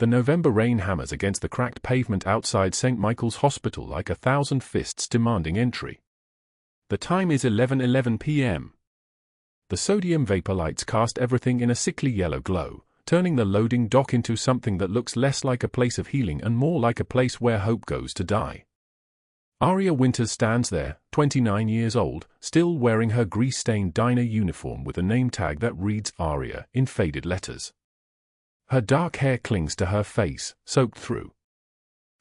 The November rain hammers against the cracked pavement outside St. Michael's Hospital like 1,000 fists demanding entry. The time is 11:11 p.m. The sodium vapor lights cast everything in a sickly yellow glow, turning the loading dock into something that looks less like a place of healing and more like a place where hope goes to die. Aria Winters stands there, 29 years old, still wearing her grease-stained diner uniform with a name tag that reads Aria in faded letters. Her dark hair clings to her face, soaked through.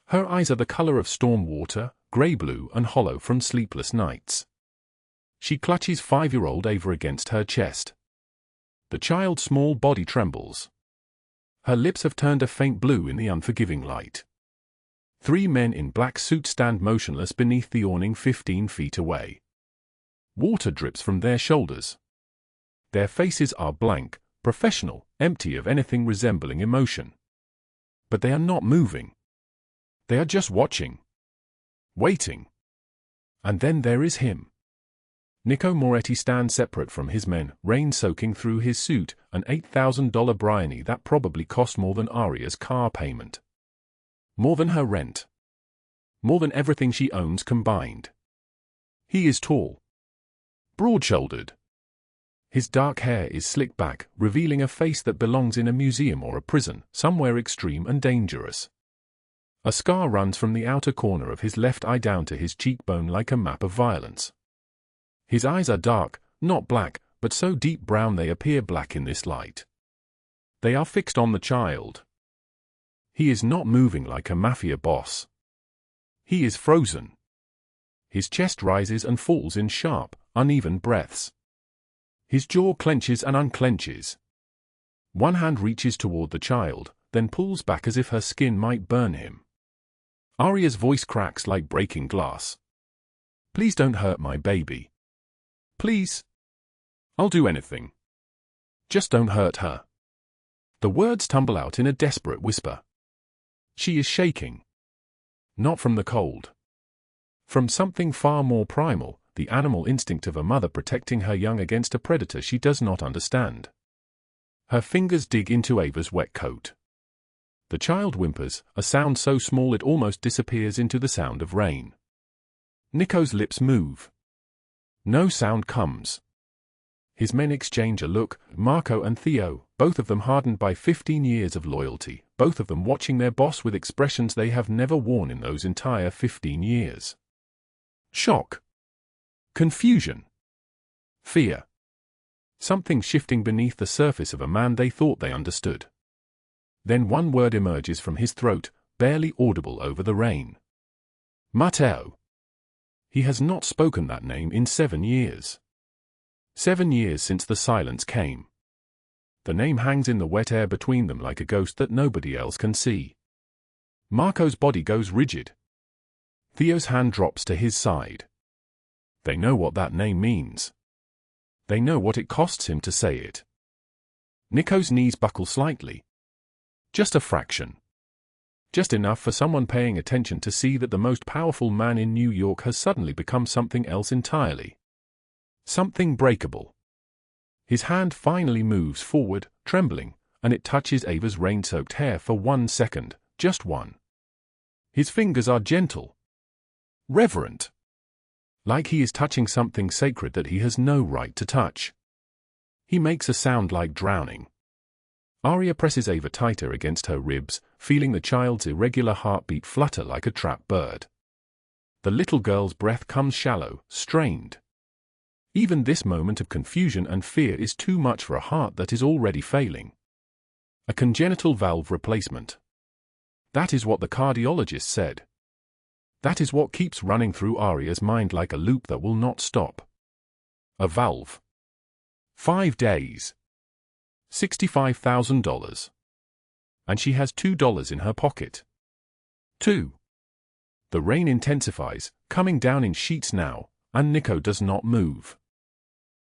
Her eyes are the color of storm water, gray-blue and hollow from sleepless nights. She clutches 5-year-old Ava against her chest. The child's small body trembles. Her lips have turned a faint blue in the unforgiving light. 3 men in black suits stand motionless beneath the awning 15 feet away. Water drips from their shoulders. Their faces are blank, professional, empty of anything resembling emotion. But they are not moving. They are just watching. Waiting. And then there is him. Nico Marchetti stands separate from his men, rain soaking through his suit, an $8,000 Bryony that probably cost more than Aria's car payment. More than her rent. More than everything she owns combined. He is tall. Broad-shouldered. His dark hair is slicked back, revealing a face that belongs in a museum or a prison, somewhere extreme and dangerous. A scar runs from the outer corner of his left eye down to his cheekbone like a map of violence. His eyes are dark, not black, but so deep brown they appear black in this light. They are fixed on the child. He is not moving like a Mafia boss. He is frozen. His chest rises and falls in sharp, uneven breaths. His jaw clenches and unclenches. One hand reaches toward the child, then pulls back as if her skin might burn him. Aria's voice cracks like breaking glass. Please don't hurt my baby. Please. I'll do anything. Just don't hurt her. The words tumble out in a desperate whisper. She is shaking. Not from the cold. From something far more primal, the animal instinct of a mother protecting her young against a predator she does not understand. Her fingers dig into Ava's wet coat. The child whimpers, a sound so small it almost disappears into the sound of rain. Nico's lips move. No sound comes. His men exchange a look, Marco and Theo, both of them hardened by 15 years of loyalty, both of them watching their boss with expressions they have never worn in those entire 15 years. Shock. Confusion. Fear. Something shifting beneath the surface of a man they thought they understood. Then one word emerges from his throat, barely audible over the rain. Matteo. He has not spoken that name in 7 years. 7 years since the silence came. The name hangs in the wet air between them like a ghost that nobody else can see. Marco's body goes rigid. Theo's hand drops to his side. They know what that name means. They know what it costs him to say it. Nico's knees buckle slightly. Just a fraction. Just enough for someone paying attention to see that the most powerful man in New York has suddenly become something else entirely. Something breakable. His hand finally moves forward, trembling, and it touches Ava's rain-soaked hair for 1 second, just one. His fingers are gentle. Reverent. Like he is touching something sacred that he has no right to touch. He makes a sound like drowning. Aria presses Ava tighter against her ribs, feeling the child's irregular heartbeat flutter like a trapped bird. The little girl's breath comes shallow, strained. Even this moment of confusion and fear is too much for a heart that is already failing. A congenital valve replacement. That is what the cardiologist said. That is what keeps running through Aria's mind like a loop that will not stop. A valve. 5 days. $65,000. And she has $2 in her pocket. 2. The rain intensifies, coming down in sheets now, and Nico does not move.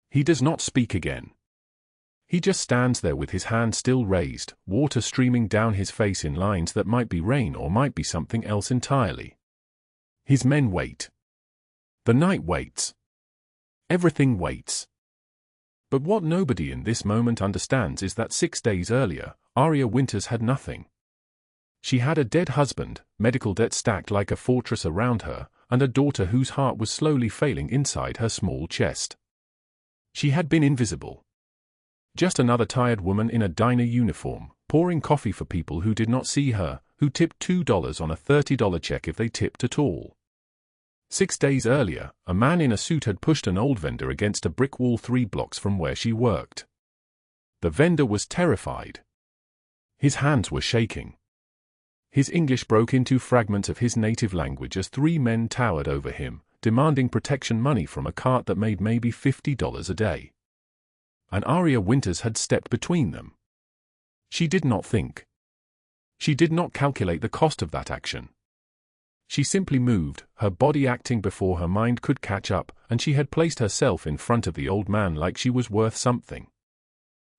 He does not speak again. He just stands there with his hand still raised, water streaming down his face in lines that might be rain or might be something else entirely. His men wait. The night waits. Everything waits. But what nobody in this moment understands is that 6 days earlier, Aria Winters had nothing. She had a dead husband, medical debt stacked like a fortress around her, and a daughter whose heart was slowly failing inside her small chest. She had been invisible. Just another tired woman in a diner uniform, pouring coffee for people who did not see her, who tipped $2 on a $30 check if they tipped at all. 6 days earlier, a man in a suit had pushed an old vendor against a brick wall 3 blocks from where she worked. The vendor was terrified. His hands were shaking. His English broke into fragments of his native language as 3 men towered over him, demanding protection money from a cart that made maybe $50 a day. And Aria Winters had stepped between them. She did not think. She did not calculate the cost of that action. She simply moved, her body acting before her mind could catch up, and she had placed herself in front of the old man like she was worth something.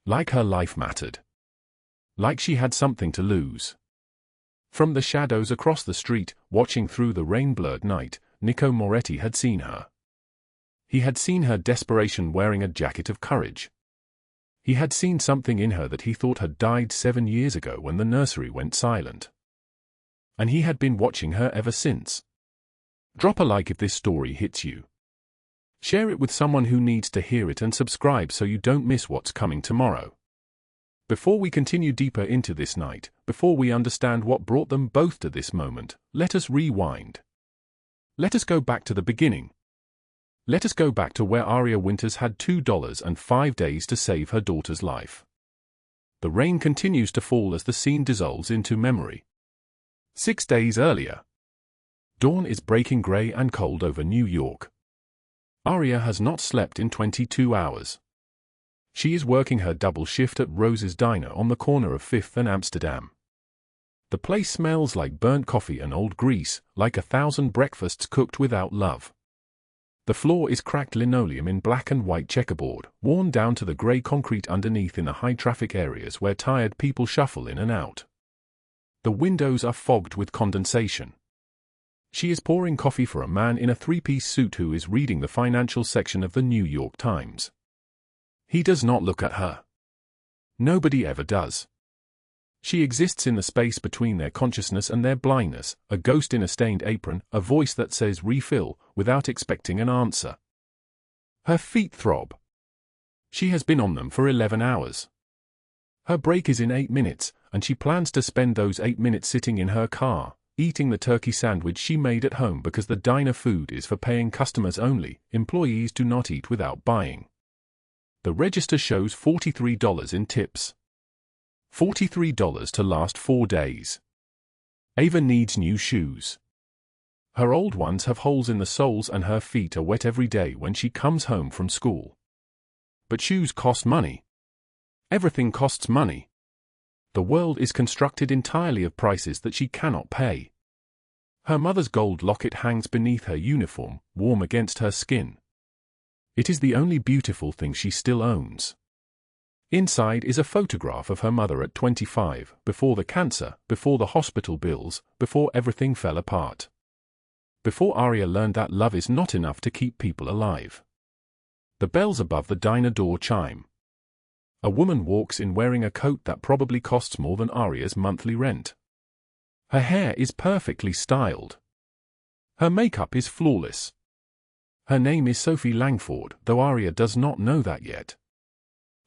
Like her life mattered. Like she had something to lose. From the shadows across the street, watching through the rain-blurred night, Nico Marchetti had seen her. He had seen her desperation wearing a jacket of courage. He had seen something in her that he thought had died 7 years ago when the nursery went silent. And he had been watching her ever since. Drop a like if this story hits you. Share it with someone who needs to hear it and subscribe so you don't miss what's coming tomorrow. Before we continue deeper into this night, before we understand what brought them both to this moment, let us rewind. Let us go back to the beginning. Let us go back to where Aria Winters had $2 and 5 days to save her daughter's life. The rain continues to fall as the scene dissolves into memory. 6 days earlier. Dawn is breaking grey and cold over New York. Aria has not slept in 22 hours. She is working her double shift at Rose's Diner on the corner of 5th and Amsterdam. The place smells like burnt coffee and old grease, like 1,000 breakfasts cooked without love. The floor is cracked linoleum in black and white checkerboard, worn down to the grey concrete underneath in the high-traffic areas where tired people shuffle in and out. The windows are fogged with condensation. She is pouring coffee for a man in a 3-piece suit who is reading the financial section of the New York Times. He does not look at her. Nobody ever does. She exists in the space between their consciousness and their blindness, a ghost in a stained apron, a voice that says refill, without expecting an answer. Her feet throb. She has been on them for 11 hours. Her break is in 8 minutes, and she plans to spend those 8 minutes sitting in her car, eating the turkey sandwich she made at home because the diner food is for paying customers only. Employees do not eat without buying. The register shows $43 in tips. $43 to last 4 days. Ava needs new shoes. Her old ones have holes in the soles and her feet are wet every day when she comes home from school. But shoes cost money. Everything costs money. The world is constructed entirely of prices that she cannot pay. Her mother's gold locket hangs beneath her uniform, warm against her skin. It is the only beautiful thing she still owns. Inside is a photograph of her mother at 25, before the cancer, before the hospital bills, before everything fell apart. Before Aria learned that love is not enough to keep people alive. The bells above the diner door chime. A woman walks in wearing a coat that probably costs more than Aria's monthly rent. Her hair is perfectly styled. Her makeup is flawless. Her name is Sophie Langford, though Aria does not know that yet.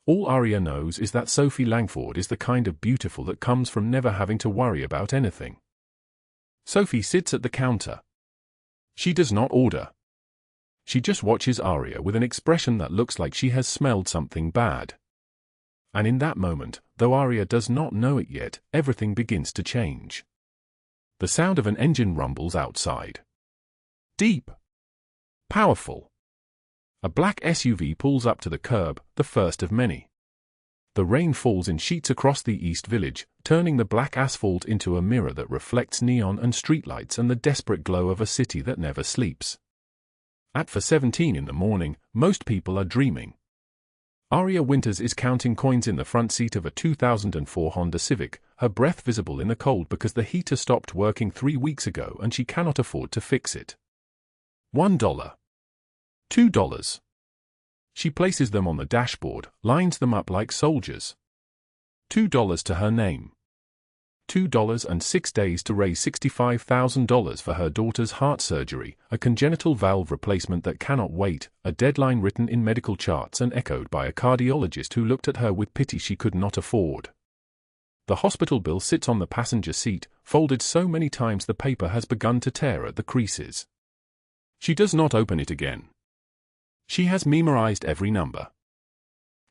All Aria knows is that Sophie Langford is the kind of beautiful that comes from never having to worry about anything. Sophie sits at the counter. She does not order. She just watches Aria with an expression that looks like she has smelled something bad. And in that moment, though Aria does not know it yet, everything begins to change. The sound of an engine rumbles outside. Deep. Powerful. A black SUV pulls up to the curb, the first of many. The rain falls in sheets across the East Village, turning the black asphalt into a mirror that reflects neon and streetlights and the desperate glow of a city that never sleeps. At 4:17 in the morning, most people are dreaming. Aria Winters is counting coins in the front seat of a 2004 Honda Civic, her breath visible in the cold because the heater stopped working 3 weeks ago and she cannot afford to fix it. $1. $2. She places them on the dashboard, lines them up like soldiers. $2 to her name. $2 and 6 days to raise $65,000 for her daughter's heart surgery, a congenital valve replacement that cannot wait, a deadline written in medical charts and echoed by a cardiologist who looked at her with pity she could not afford. The hospital bill sits on the passenger seat, folded so many times the paper has begun to tear at the creases. She does not open it again. She has memorized every number.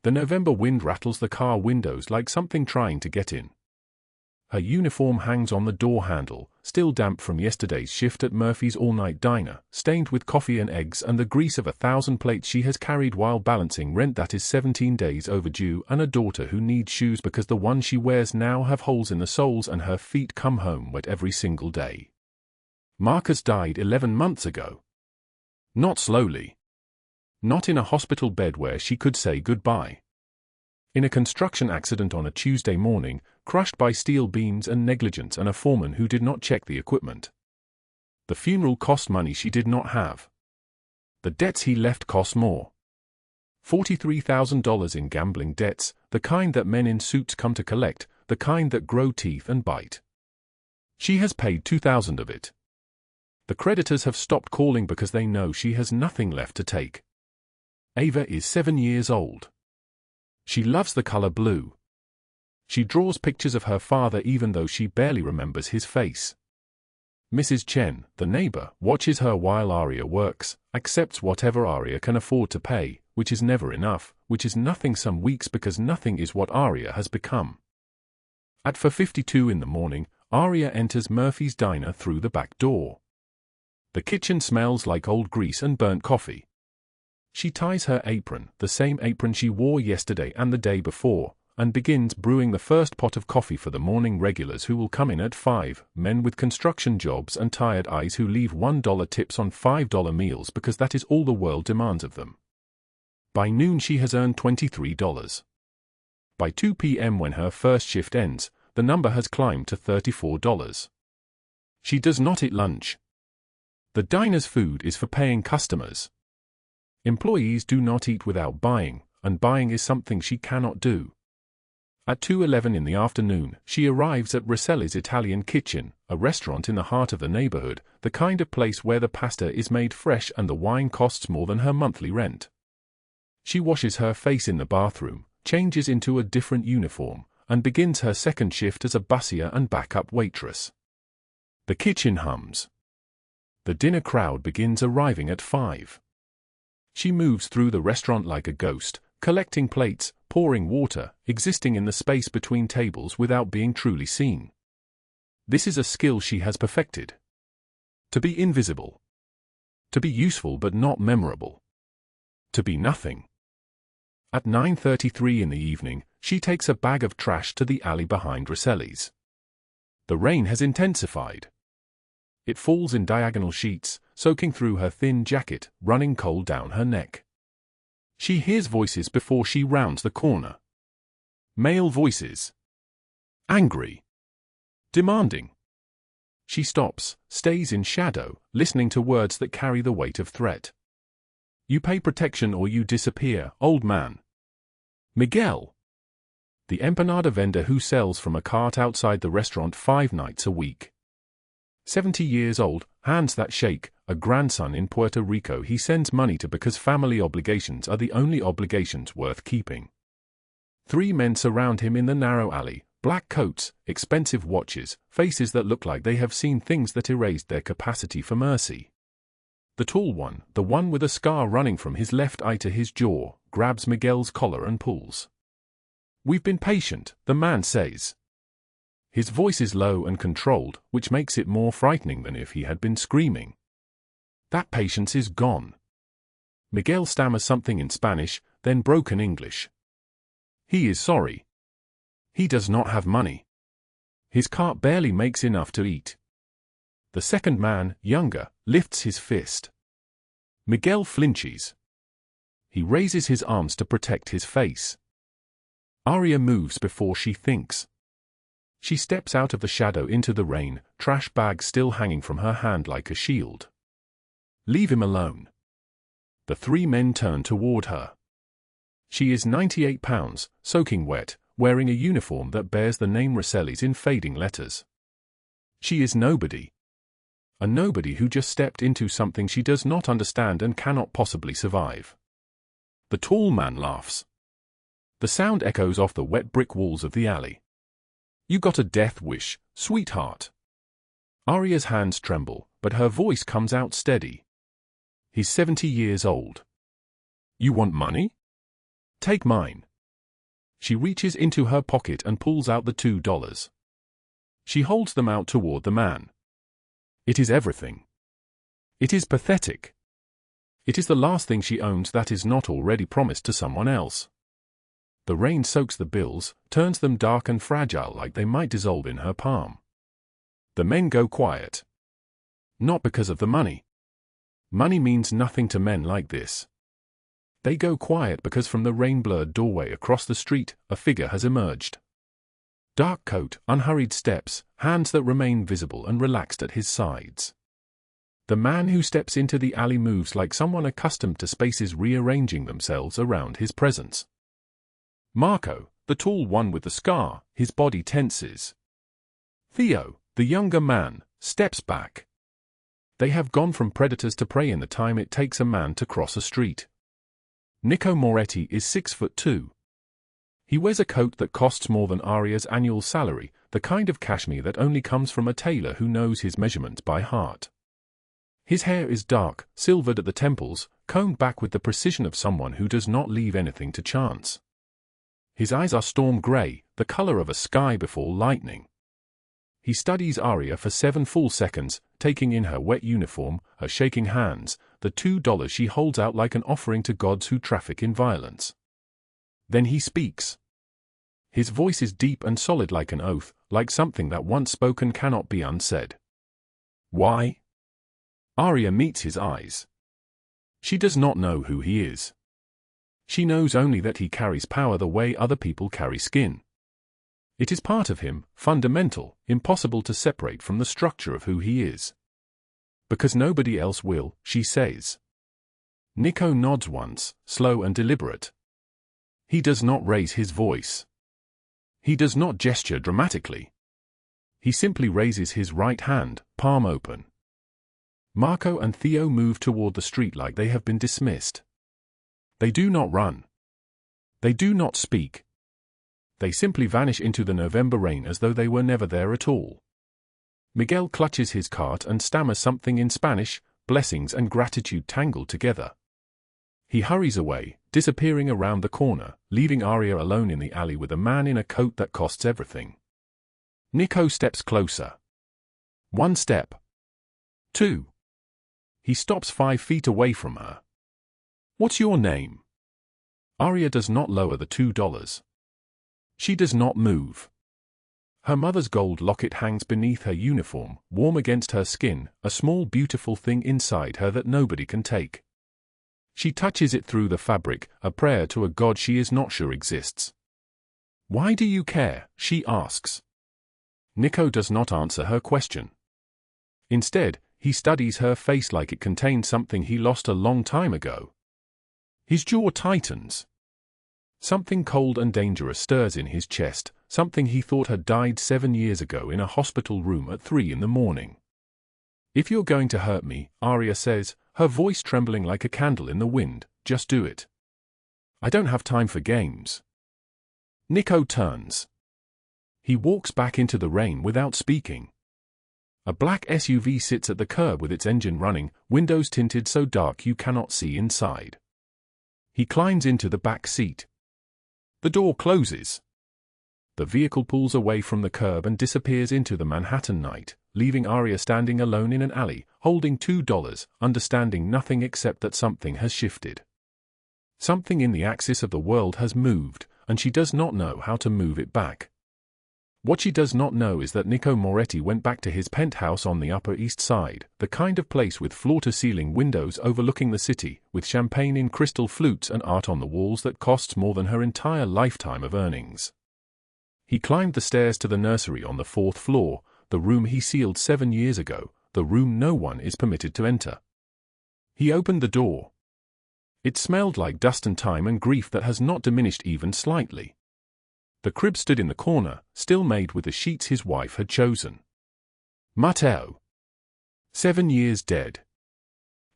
The November wind rattles the car windows like something trying to get in. Her uniform hangs on the door handle, still damp from yesterday's shift at Murphy's all-night diner, stained with coffee and eggs and the grease of 1,000 plates she has carried while balancing rent that is 17 days overdue and a daughter who needs shoes because the ones she wears now have holes in the soles and her feet come home wet every single day. Marcus died 11 months ago. Not slowly. Not in a hospital bed where she could say goodbye. In a construction accident on a Tuesday morning, crushed by steel beams and negligence and a foreman who did not check the equipment. The funeral cost money she did not have. The debts he left cost more. $43,000 in gambling debts, the kind that men in suits come to collect, the kind that grow teeth and bite. She has paid $2,000 of it. The creditors have stopped calling because they know she has nothing left to take. Ava is 7 years old. She loves the color blue. She draws pictures of her father even though she barely remembers his face. Mrs. Chen, the neighbor, watches her while Aria works, accepts whatever Aria can afford to pay, which is never enough, which is nothing some weeks because nothing is what Aria has become. At 4:52 in the morning, Aria enters Murphy's diner through the back door. The kitchen smells like old grease and burnt coffee. She ties her apron, the same apron she wore yesterday and the day before, and begins brewing the first pot of coffee for the morning regulars who will come in at 5, men with construction jobs and tired eyes who leave $1 tips on $5 meals because that is all the world demands of them. By noon she has earned $23. By 2 p.m. when her first shift ends, the number has climbed to $34. She does not eat lunch. The diner's food is for paying customers. Employees do not eat without buying, and buying is something she cannot do. At 2:11 in the afternoon, she arrives at Rosselli's Italian Kitchen, a restaurant in the heart of the neighborhood, the kind of place where the pasta is made fresh and the wine costs more than her monthly rent. She washes her face in the bathroom, changes into a different uniform, and begins her second shift as a bussier and backup waitress. The kitchen hums. The dinner crowd begins arriving at 5. She moves through the restaurant like a ghost, collecting plates, pouring water, existing in the space between tables without being truly seen. This is a skill she has perfected. To be invisible. To be useful but not memorable. To be nothing. At 9:33 in the evening, she takes a bag of trash to the alley behind Rosselli's. The rain has intensified. It falls in diagonal sheets, soaking through her thin jacket, running cold down her neck. She hears voices before she rounds the corner. Male voices. Angry. Demanding. She stops, stays in shadow, listening to words that carry the weight of threat. You pay protection or you disappear, old man. Miguel. The empanada vendor who sells from a cart outside the restaurant 5 nights a week. 70 years old, hands that shake, a grandson in Puerto Rico he sends money to because family obligations are the only obligations worth keeping. 3 men surround him in the narrow alley, black coats, expensive watches, faces that look like they have seen things that erased their capacity for mercy. The tall one, the one with a scar running from his left eye to his jaw, grabs Miguel's collar and pulls. We've been patient, the man says. His voice is low and controlled, which makes it more frightening than if he had been screaming. That patience is gone. Miguel stammers something in Spanish, then broken English. He is sorry. He does not have money. His cart barely makes enough to eat. The second man, younger, lifts his fist. Miguel flinches. He raises his arms to protect his face. Aria moves before she thinks. She steps out of the shadow into the rain, trash bag still hanging from her hand like a shield. Leave him alone. The 3 men turn toward her. She is 98 pounds, soaking wet, wearing a uniform that bears the name Reselli's in fading letters. She is nobody. A nobody who just stepped into something she does not understand and cannot possibly survive. The tall man laughs. The sound echoes off the wet brick walls of the alley. You got a death wish, sweetheart. Aria's hands tremble, but her voice comes out steady. He's 70 years old. You want money? Take mine. She reaches into her pocket and pulls out the $2. She holds them out toward the man. It is everything. It is pathetic. It is the last thing she owns that is not already promised to someone else. The rain soaks the bills, turns them dark and fragile like they might dissolve in her palm. The men go quiet. Not because of the money. Money means nothing to men like this. They go quiet because from the rain-blurred doorway across the street, a figure has emerged. Dark coat, unhurried steps, hands that remain visible and relaxed at his sides. The man who steps into the alley moves like someone accustomed to spaces rearranging themselves around his presence. Marco, the tall one with the scar, his body tenses. Theo, the younger man, steps back. They have gone from predators to prey in the time it takes a man to cross a street. Nico Marchetti is 6'2". He wears a coat that costs more than Aria's annual salary, the kind of cashmere that only comes from a tailor who knows his measurements by heart. His hair is dark, silvered at the temples, combed back with the precision of someone who does not leave anything to chance. His eyes are storm gray, the color of a sky before lightning. He studies Aria for 7 full seconds, taking in her wet uniform, her shaking hands, the $2 she holds out like an offering to gods who traffic in violence. Then he speaks. His voice is deep and solid like an oath, like something that once spoken cannot be unsaid. Why? Aria meets his eyes. She does not know who he is. She knows only that he carries power the way other people carry skin. It is part of him, fundamental, impossible to separate from the structure of who he is. Because nobody else will, she says. Nico nods once, slow and deliberate. He does not raise his voice. He does not gesture dramatically. He simply raises his right hand, palm open. Marco and Theo move toward the street like they have been dismissed. They do not run. They do not speak. They simply vanish into the November rain as though they were never there at all. Miguel clutches his cart and stammers something in Spanish, blessings and gratitude tangled together. He hurries away, disappearing around the corner, leaving Aria alone in the alley with a man in a coat that costs everything. Nico steps closer. 1 step. 2. He stops 5 feet away from her. What's your name? Aria does not lower the $2. She does not move. Her mother's gold locket hangs beneath her uniform, warm against her skin, a small beautiful thing inside her that nobody can take. She touches it through the fabric, a prayer to a god she is not sure exists. Why do you care? She asks. Nico does not answer her question. Instead, he studies her face like it contains something he lost a long time ago. His jaw tightens. Something cold and dangerous stirs in his chest, something he thought had died 7 years ago in a hospital room at 3 in the morning. If you're going to hurt me, Aria says, her voice trembling like a candle in the wind, just do it. I don't have time for games. Nico turns. He walks back into the rain without speaking. A black SUV sits at the curb with its engine running, windows tinted so dark you cannot see inside. He climbs into the back seat. The door closes. The vehicle pulls away from the curb and disappears into the Manhattan night, leaving Aria standing alone in an alley, holding $2, understanding nothing except that something has shifted. Something in the axis of the world has moved, and she does not know how to move it back. What she does not know is that Nico Marchetti went back to his penthouse on the Upper East Side, the kind of place with floor-to-ceiling windows overlooking the city, with champagne in crystal flutes and art on the walls that costs more than her entire lifetime of earnings. He climbed the stairs to the nursery on the 4th floor, the room he sealed 7 years ago, the room no one is permitted to enter. He opened the door. It smelled like dust and time and grief that has not diminished even slightly. The crib stood in the corner, still made with the sheets his wife had chosen. Matteo. 7 years dead.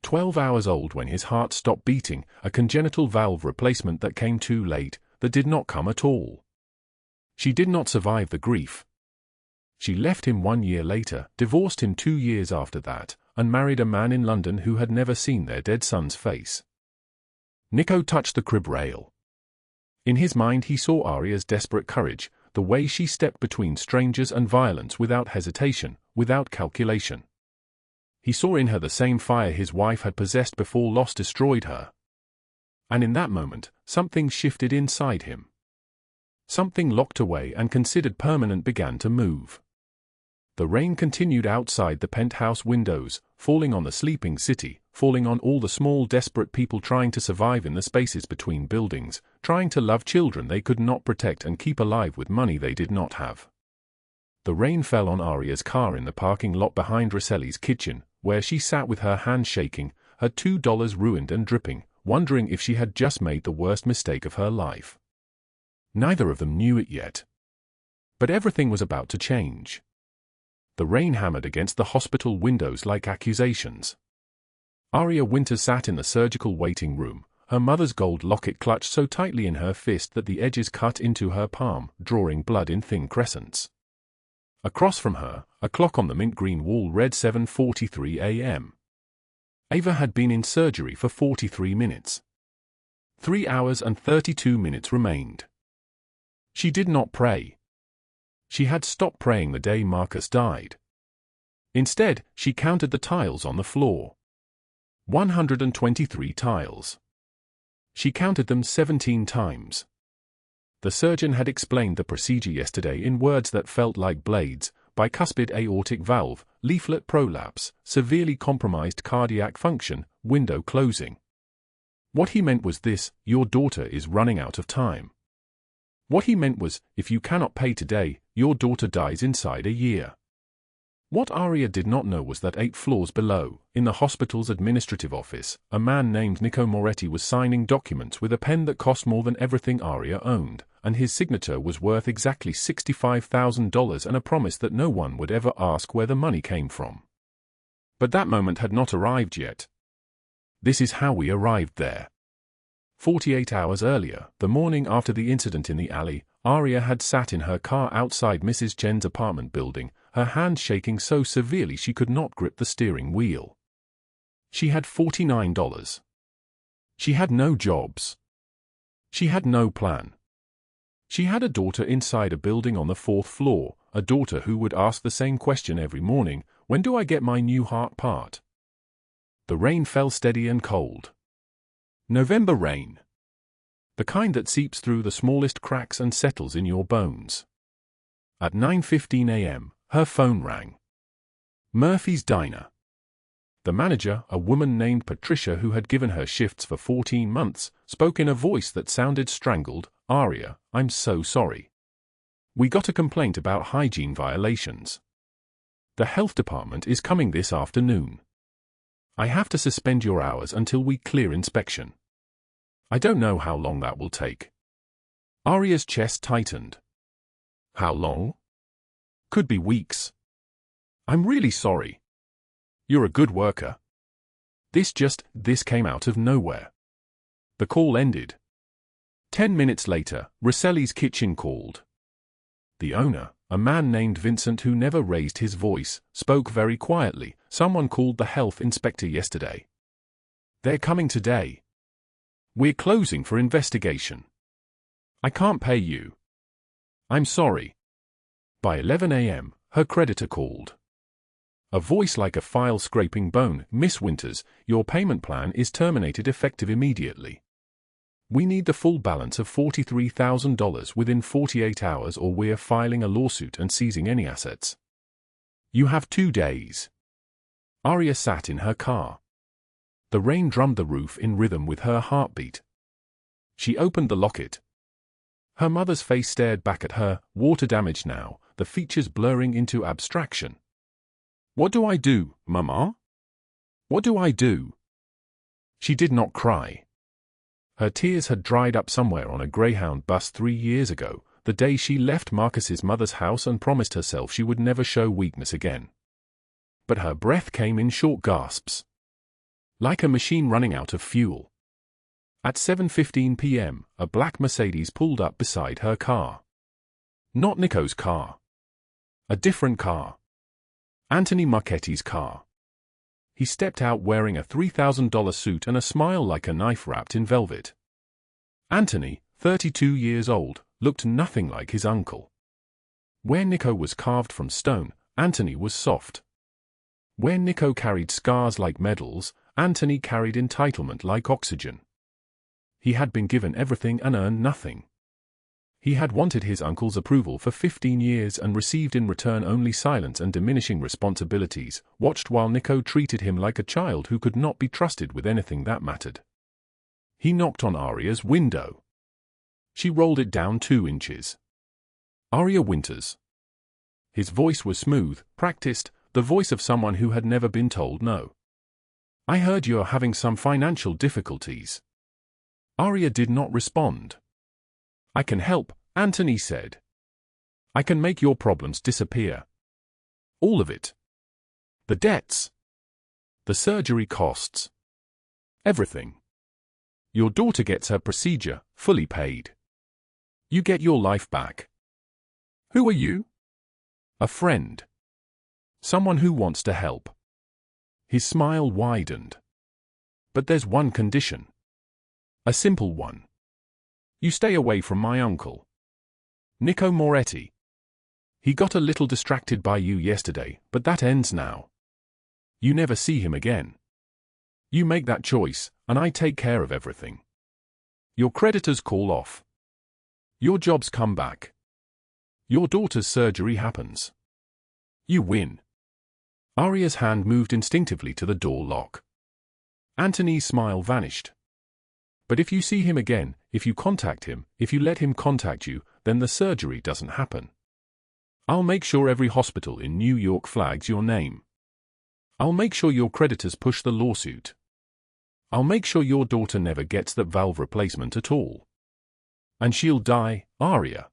12 hours old when his heart stopped beating, a congenital valve replacement that came too late, that did not come at all. She did not survive the grief. She left him 1 year later, divorced him 2 years after that, and married a man in London who had never seen their dead son's face. Nico touched the crib rail. In his mind he saw Aria's desperate courage, the way she stepped between strangers and violence without hesitation, without calculation. He saw in her the same fire his wife had possessed before loss destroyed her. And in that moment, something shifted inside him. Something locked away and considered permanent began to move. The rain continued outside the penthouse windows, falling on the sleeping city, falling on all the small desperate people trying to survive in the spaces between buildings, trying to love children they could not protect and keep alive with money they did not have. The rain fell on Aria's car in the parking lot behind Rosselli's kitchen, where she sat with her hands shaking, her $2 ruined and dripping, wondering if she had just made the worst mistake of her life. Neither of them knew it yet. But everything was about to change. The rain hammered against the hospital windows like accusations. Aria Winters sat in the surgical waiting room, her mother's gold locket clutched so tightly in her fist that the edges cut into her palm, drawing blood in thin crescents. Across from her, a clock on the mint green wall read 7:43 a.m. Ava had been in surgery for 43 minutes. 3 hours and 32 minutes remained. She did not pray. She had stopped praying the day Marcus died. Instead, she counted the tiles on the floor. 123 tiles. She counted them 17 times. The surgeon had explained the procedure yesterday in words that felt like blades: bicuspid aortic valve, leaflet prolapse, severely compromised cardiac function, window closing. What he meant was this: your daughter is running out of time. What he meant was, if you cannot pay today, your daughter dies inside a year. What Aria did not know was that 8 floors below, in the hospital's administrative office, a man named Nico Marchetti was signing documents with a pen that cost more than everything Aria owned, and his signature was worth exactly $65,000 and a promise that no one would ever ask where the money came from. But that moment had not arrived yet. This is how we arrived there. 48 hours earlier, the morning after the incident in the alley, Aria had sat in her car outside Mrs. Chen's apartment building, her hands shaking so severely she could not grip the steering wheel. She had $49. She had no jobs. She had no plan. She had a daughter inside a building on the 4th floor, a daughter who would ask the same question every morning: when do I get my new heart part? The rain fell steady and cold. November rain. The kind that seeps through the smallest cracks and settles in your bones. At 9:15 a.m., her phone rang. Murphy's Diner. The manager, a woman named Patricia who had given her shifts for 14 months, spoke in a voice that sounded strangled: Aria, I'm so sorry. We got a complaint about hygiene violations. The health department is coming this afternoon. I have to suspend your hours until we clear inspection. I don't know how long that will take. Aria's chest tightened. How long? Could be weeks. I'm really sorry. You're a good worker. This came out of nowhere. The call ended. 10 minutes later, Rosselli's kitchen called. The owner, a man named Vincent who never raised his voice, spoke very quietly. Someone called the health inspector yesterday. They're coming today. We're closing for investigation. I can't pay you. I'm sorry. By 11 a.m., her creditor called. A voice like a file scraping bone: Miss Winters, your payment plan is terminated effective immediately. We need the full balance of $43,000 within 48 hours or we're filing a lawsuit and seizing any assets. You have 2 days. Aria sat in her car. The rain drummed the roof in rhythm with her heartbeat. She opened the locket. Her mother's face stared back at her, water-damaged now, the features blurring into abstraction. What do I do, Mama? What do I do? She did not cry. Her tears had dried up somewhere on a Greyhound bus 3 years ago, the day she left Marcus's mother's house and promised herself she would never show weakness again. But her breath came in short gasps, like a machine running out of fuel. At 7:15 p.m., a black Mercedes pulled up beside her car. Not Nico's car. A different car. Anthony Marchetti's car. He stepped out wearing a $3,000 suit and a smile like a knife wrapped in velvet. Anthony, 32 years old, looked nothing like his uncle. Where Nico was carved from stone, Anthony was soft. Where Nico carried scars like medals, Anthony carried entitlement like oxygen. He had been given everything and earned nothing. He had wanted his uncle's approval for 15 years and received in return only silence and diminishing responsibilities, watched while Nico treated him like a child who could not be trusted with anything that mattered. He knocked on Aria's window. She rolled it down 2 inches. Aria Winters. His voice was smooth, practiced, the voice of someone who had never been told no. I heard you're having some financial difficulties. Aria did not respond. I can help, Anthony said. I can make your problems disappear. All of it. The debts. The surgery costs. Everything. Your daughter gets her procedure, fully paid. You get your life back. Who are you? A friend. Someone who wants to help. His smile widened. But there's one condition. A simple one. You stay away from my uncle. Nico Marchetti. He got a little distracted by you yesterday, but that ends now. You never see him again. You make that choice, and I take care of everything. Your creditors call off. Your jobs come back. Your daughter's surgery happens. You win. Aria's hand moved instinctively to the door lock. Anthony's smile vanished. But if you see him again, if you contact him, if you let him contact you, then the surgery doesn't happen. I'll make sure every hospital in New York flags your name. I'll make sure your creditors push the lawsuit. I'll make sure your daughter never gets that valve replacement at all. And she'll die, Aria.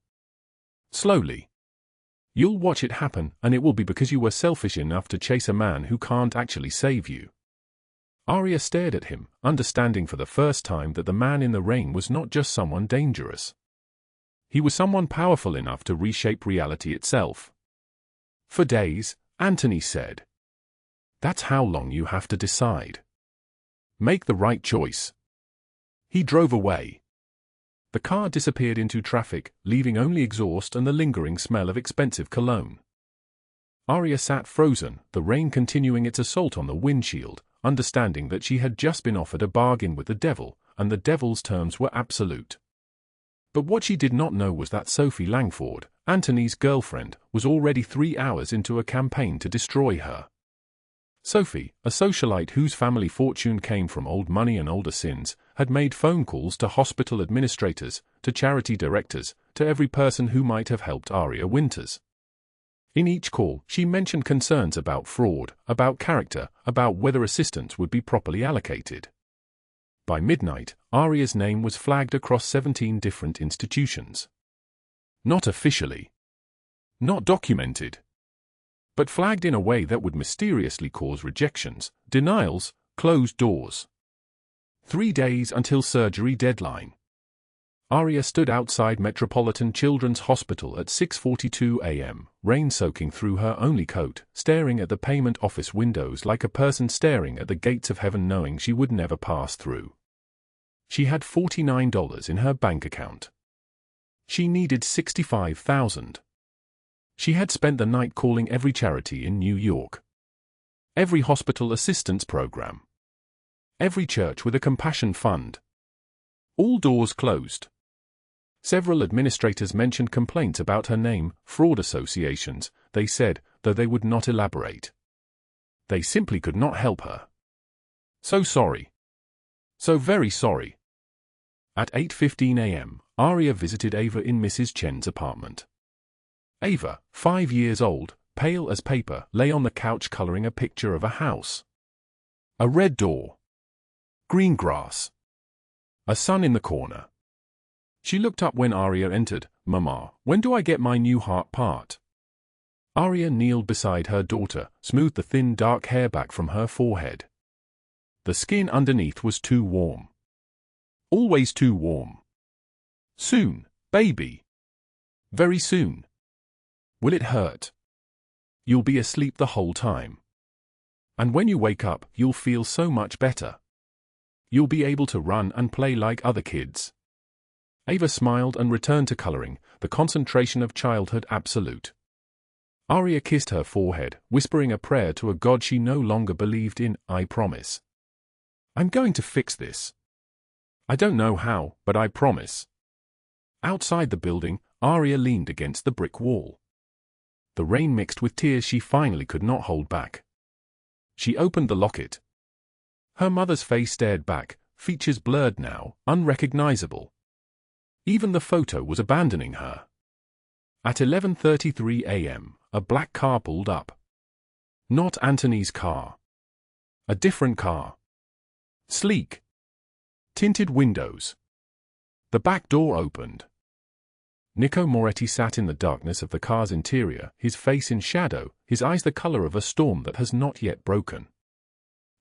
Slowly. You'll watch it happen, and it will be because you were selfish enough to chase a man who can't actually save you. Aria stared at him, understanding for the first time that the man in the rain was not just someone dangerous. He was someone powerful enough to reshape reality itself. For days, Anthony said. That's how long you have to decide. Make the right choice. He drove away. The car disappeared into traffic, leaving only exhaust and the lingering smell of expensive cologne. Aria sat frozen, the rain continuing its assault on the windshield, understanding that she had just been offered a bargain with the devil, and the devil's terms were absolute. But what she did not know was that Sophie Langford, Anthony's girlfriend, was already 3 hours into a campaign to destroy her. Sophie, a socialite whose family fortune came from old money and older sins, had made phone calls to hospital administrators, to charity directors, to every person who might have helped Aria Winters. In each call, she mentioned concerns about fraud, about character, about whether assistance would be properly allocated. By midnight, Aria's name was flagged across 17 different institutions. Not officially. Not documented. But flagged in a way that would mysteriously cause rejections, denials, closed doors. 3 days until surgery deadline. Aria stood outside Metropolitan Children's Hospital at 6:42 a.m., rain soaking through her only coat, staring at the payment office windows like a person staring at the gates of heaven knowing she would never pass through. She had $49 in her bank account. She needed $65,000. She had spent the night calling every charity in New York. Every hospital assistance program. Every church with a compassion fund. All doors closed. Several administrators mentioned complaints about her name, fraud associations, they said, though they would not elaborate. They simply could not help her. So sorry. So very sorry. At 8:15 a.m., Aria visited Ava in Mrs. Chen's apartment. Ava, 5 years old, pale as paper, lay on the couch coloring a picture of a house. A red door. Green grass. A sun in the corner. She looked up when Aria entered. "Mama, when do I get my new heart part?" Aria kneeled beside her daughter, smoothed the thin dark hair back from her forehead. The skin underneath was too warm. Always too warm. "Soon, baby. Very soon." "Will it hurt?" "You'll be asleep the whole time. And when you wake up, you'll feel so much better. You'll be able to run and play like other kids." Ava smiled and returned to coloring, the concentration of childhood absolute. Aria kissed her forehead, whispering a prayer to a god she no longer believed in. "I promise. I'm going to fix this. I don't know how, but I promise." Outside the building, Aria leaned against the brick wall. The rain mixed with tears she finally could not hold back. She opened the locket. Her mother's face stared back, features blurred now, unrecognizable. Even the photo was abandoning her. At 11:33 a.m., a black car pulled up. Not Anthony's car. A different car. Sleek. Tinted windows. The back door opened. Nico Moretti sat in the darkness of the car's interior, his face in shadow, his eyes the color of a storm that has not yet broken.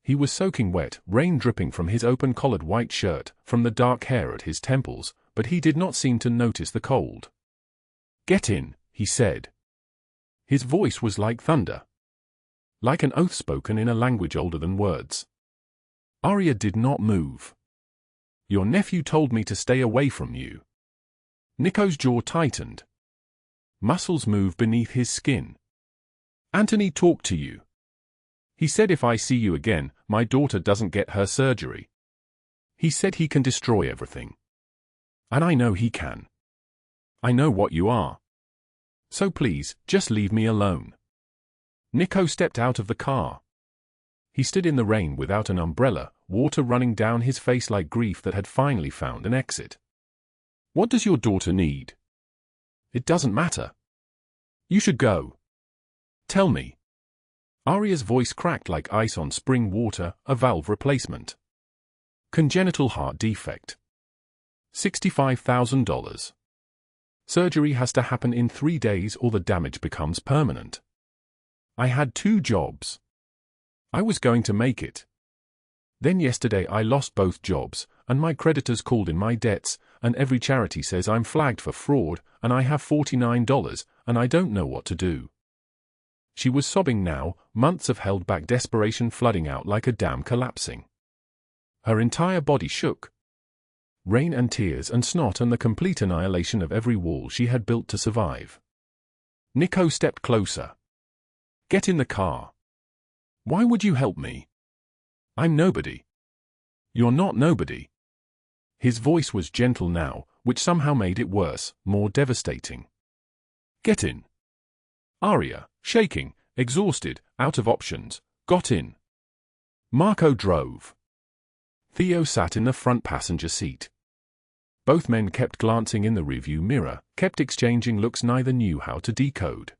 He was soaking wet, rain dripping from his open-collared white shirt, from the dark hair at his temples, but he did not seem to notice the cold. "Get in," he said. His voice was like thunder. Like an oath spoken in a language older than words. Aria did not move. "Your nephew told me to stay away from you." Nico's jaw tightened. Muscles moved beneath his skin. "Anthony talked to you. He said if I see you again, my daughter doesn't get her surgery. He said he can destroy everything. And I know he can. I know what you are. So please, just leave me alone." Nico stepped out of the car. He stood in the rain without an umbrella, water running down his face like grief that had finally found an exit. "What does your daughter need?" "It doesn't matter. You should go. Tell me." Aria's voice cracked like ice on spring water, a valve replacement. "Congenital heart defect. $65,000. Surgery has to happen in 3 days or the damage becomes permanent. I had 2 jobs. I was going to make it. Then yesterday I lost both jobs, and my creditors called in my debts, and every charity says I'm flagged for fraud, and I have $49, and I don't know what to do." She was sobbing now, months of held-back desperation flooding out like a dam collapsing. Her entire body shook. Rain and tears and snot and the complete annihilation of every wall she had built to survive. Nico stepped closer. "Get in the car. Why would you help me? I'm nobody." "You're not nobody." His voice was gentle now, which somehow made it worse, more devastating. "Get in." Aria, shaking, exhausted, out of options, got in. Marco drove. Theo sat in the front passenger seat. Both men kept glancing in the rearview mirror, kept exchanging looks neither knew how to decode.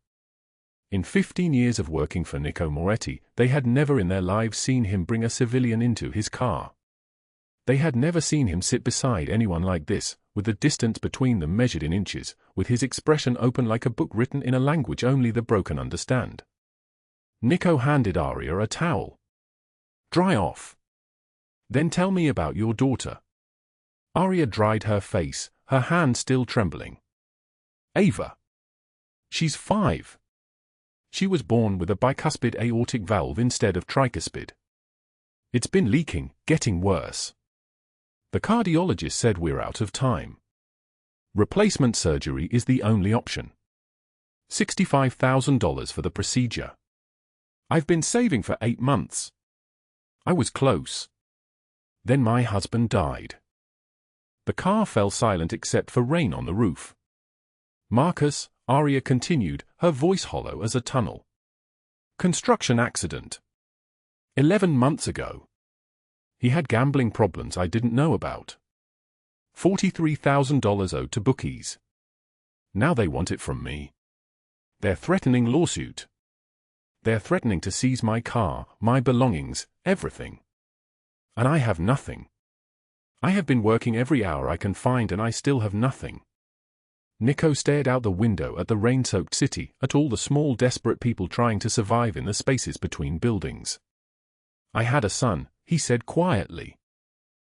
In 15 years of working for Nico Moretti, they had never in their lives seen him bring a civilian into his car. They had never seen him sit beside anyone like this, with the distance between them measured in inches, with his expression open like a book written in a language only the broken understand. Nico handed Aria a towel. "Dry off. Then tell me about your daughter." Aria dried her face, her hand still trembling. "Ava. She's 5. She was born with a bicuspid aortic valve instead of tricuspid. It's been leaking, getting worse. The cardiologist said we're out of time. Replacement surgery is the only option. $65,000 for the procedure. I've been saving for 8 months. I was close. Then my husband died." The car fell silent except for rain on the roof. "Marcus," Aria continued, her voice hollow as a tunnel. "Construction accident. 11 months ago. He had gambling problems I didn't know about. $43,000 owed to bookies. Now they want it from me. They're threatening lawsuit. They're threatening to seize my car, my belongings, everything. And I have nothing. I have been working every hour I can find and I still have nothing. Nico stared out the window at the rain-soaked city, at all the small desperate people trying to survive in the spaces between buildings. I had a son, he said quietly.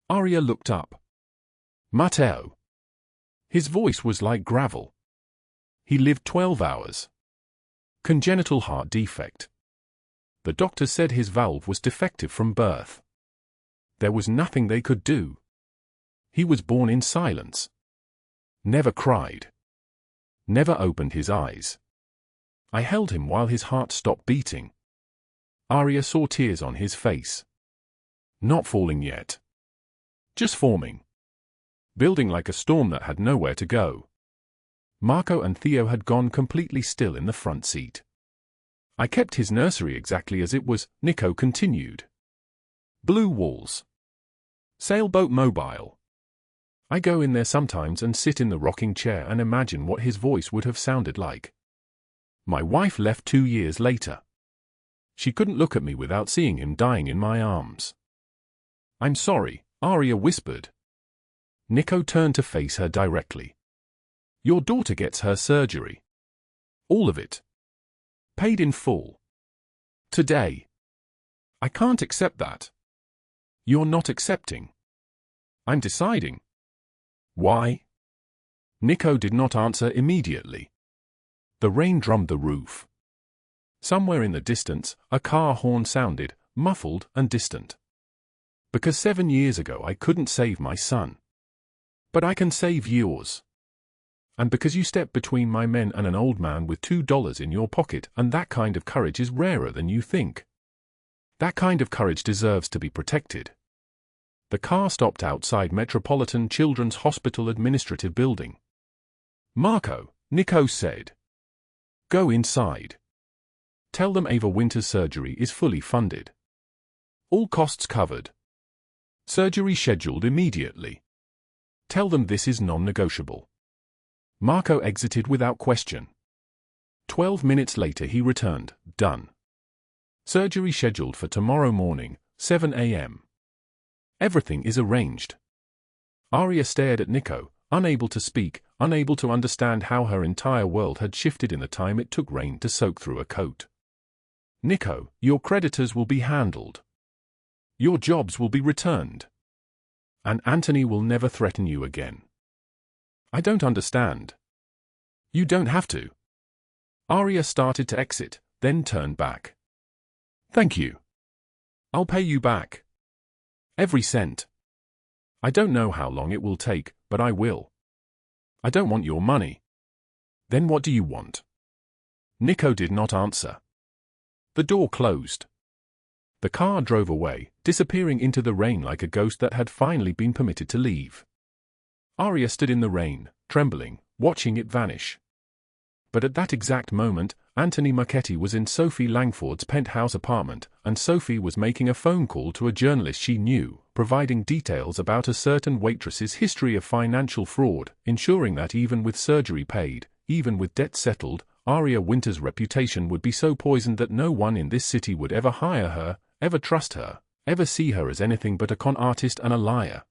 Aria looked up. Matteo. His voice was like gravel. He lived 12 hours. Congenital heart defect. The doctor said his valve was defective from birth. There was nothing they could do. He was born in silence. Never cried. Never opened his eyes. I held him while his heart stopped beating. Aria saw tears on his face. Not falling yet. Just forming. Building like a storm that had nowhere to go. Marco and Theo had gone completely still in the front seat. I kept his nursery exactly as it was, Nico continued. Blue walls. Sailboat mobile. I go in there sometimes and sit in the rocking chair and imagine what his voice would have sounded like. My wife left 2 years later. She couldn't look at me without seeing him dying in my arms. I'm sorry, Aria whispered. Nico turned to face her directly. Your daughter gets her surgery. All of it. Paid in full. Today. I can't accept that. You're not accepting. I'm deciding. Why? Nico did not answer immediately. The rain drummed the roof. Somewhere in the distance, a car horn sounded, muffled and distant. Because 7 years ago I couldn't save my son. But I can save yours. And because you stepped between my men and an old man with $2 in your pocket, and that kind of courage is rarer than you think. That kind of courage deserves to be protected. The car stopped outside Metropolitan Children's Hospital Administrative Building. Marco, Nico said. Go inside. Tell them Aria Winters' surgery is fully funded. All costs covered. Surgery scheduled immediately. Tell them this is non-negotiable. Marco exited without question. 12 minutes later he returned, done. Surgery scheduled for tomorrow morning, 7 a.m. Everything is arranged. Aria stared at Nico, unable to speak, unable to understand how her entire world had shifted in the time it took rain to soak through a coat. Nico, your creditors will be handled. Your jobs will be returned. And Anthony will never threaten you again. I don't understand. You don't have to. Aria started to exit, then turned back. Thank you. I'll pay you back. Every cent. I don't know how long it will take, but I will. I don't want your money. Then what do you want? Nico did not answer. The door closed. The car drove away, disappearing into the rain like a ghost that had finally been permitted to leave. Aria stood in the rain, trembling, watching it vanish. But at that exact moment, Anthony Marchetti was in Sophie Langford's penthouse apartment, and Sophie was making a phone call to a journalist she knew, providing details about a certain waitress's history of financial fraud, ensuring that even with surgery paid, even with debt settled, Aria Winters' reputation would be so poisoned that no one in this city would ever hire her, ever trust her, ever see her as anything but a con artist and a liar.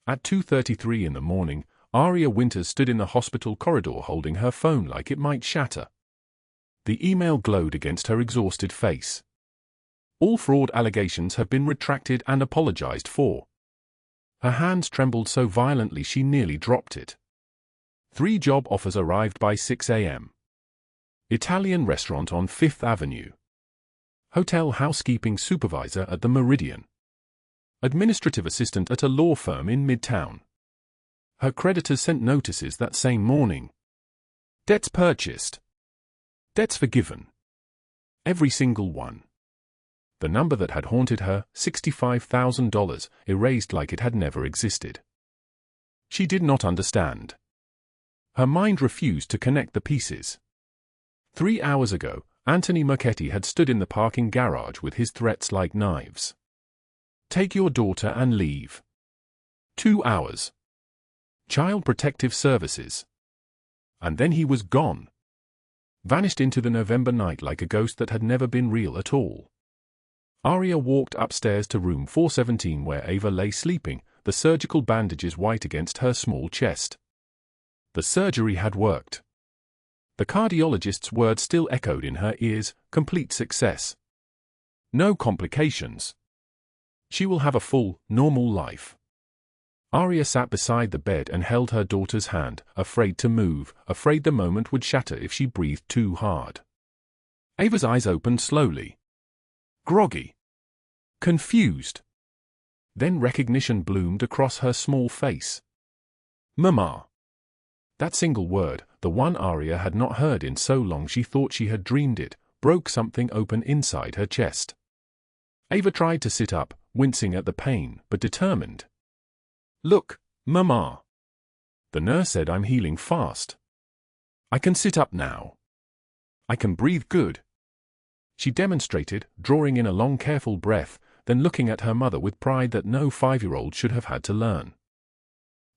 At 2:33 in the morning, Aria Winters stood in the hospital corridor holding her phone like it might shatter. The email glowed against her exhausted face. All fraud allegations have been retracted and apologized for. Her hands trembled so violently she nearly dropped it. 3 job offers arrived by 6 a.m. Italian restaurant on 5th Avenue. Hotel housekeeping supervisor at the Meridian. Administrative assistant at a law firm in Midtown. Her creditors sent notices that same morning. Debts purchased. Debts forgiven. Every single one. The number that had haunted her, $65,000, erased like it had never existed. She did not understand. Her mind refused to connect the pieces. 3 hours ago, Anthony Marchetti had stood in the parking garage with his threats like knives. Take your daughter and leave. 2 hours. Child Protective Services. And then he was gone. Vanished into the November night like a ghost that had never been real at all. Aria walked upstairs to room 417 where Ava lay sleeping, the surgical bandages white against her small chest. The surgery had worked. The cardiologist's words still echoed in her ears, complete success. No complications. She will have a full, normal life. Aria sat beside the bed and held her daughter's hand, afraid to move, afraid the moment would shatter if she breathed too hard. Ava's eyes opened slowly. Groggy. Confused. Then recognition bloomed across her small face. Mama. That single word, the one Aria had not heard in so long she thought she had dreamed it, broke something open inside her chest. Ava tried to sit up, wincing at the pain, but determined. Look, Mama. The nurse said I'm healing fast. I can sit up now. I can breathe good. She demonstrated, drawing in a long careful breath, then looking at her mother with pride that no 5-year-old should have had to learn.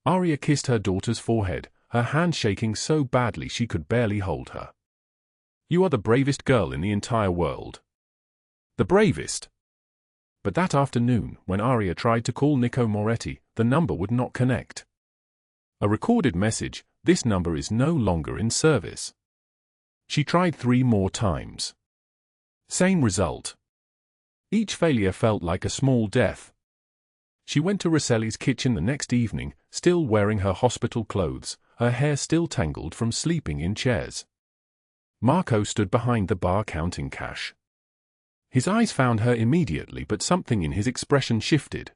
Aria kissed her daughter's forehead, her hand shaking so badly she could barely hold her. You are the bravest girl in the entire world. The bravest. But that afternoon, when Aria tried to call Nico Marchetti, the number would not connect. A recorded message, this number is no longer in service. She tried 3 more times. Same result. Each failure felt like a small death. She went to Rosselli's kitchen the next evening, still wearing her hospital clothes, her hair still tangled from sleeping in chairs. Marco stood behind the bar counting cash. His eyes found her immediately, but something in his expression shifted.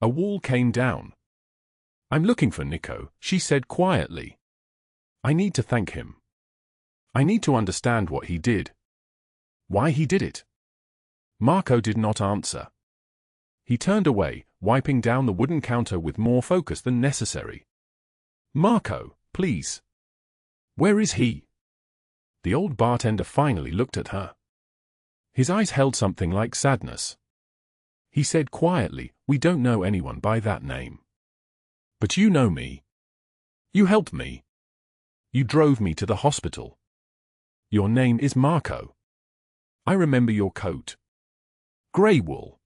A wall came down. I'm looking for Nico, she said quietly. I need to thank him. I need to understand what he did. Why he did it. Marco did not answer. He turned away, wiping down the wooden counter with more focus than necessary. Marco, please. Where is he? The old bartender finally looked at her. His eyes held something like sadness. He said quietly, we don't know anyone by that name. But you know me. You helped me. You drove me to the hospital. Your name is Marco. I remember your coat. Grey wool.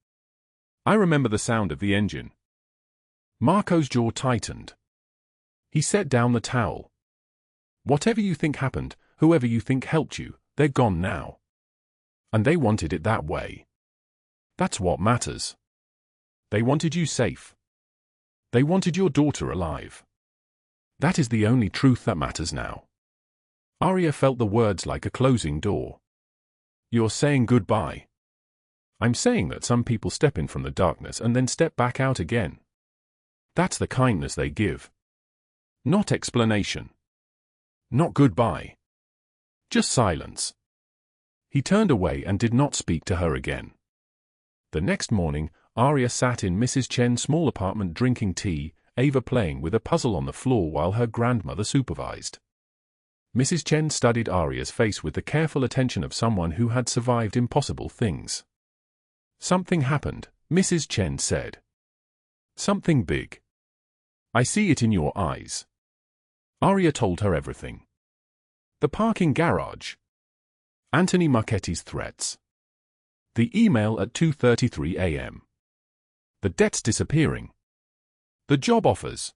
I remember the sound of the engine. Marco's jaw tightened. He set down the towel. Whatever you think happened, whoever you think helped you, they're gone now. And they wanted it that way. That's what matters. They wanted you safe. They wanted your daughter alive. That is the only truth that matters now. Aria felt the words like a closing door. You're saying goodbye. I'm saying that some people step in from the darkness and then step back out again. That's the kindness they give. Not explanation. Not goodbye. Just silence. He turned away and did not speak to her again. The next morning, Aria sat in Mrs. Chen's small apartment drinking tea, Ava playing with a puzzle on the floor while her grandmother supervised. Mrs. Chen studied Aria's face with the careful attention of someone who had survived impossible things. Something happened, Mrs. Chen said. Something big. I see it in your eyes. Aria told her everything. The parking garage. Anthony Marchetti's threats. The email at 2:33 a.m. The debts disappearing. The job offers.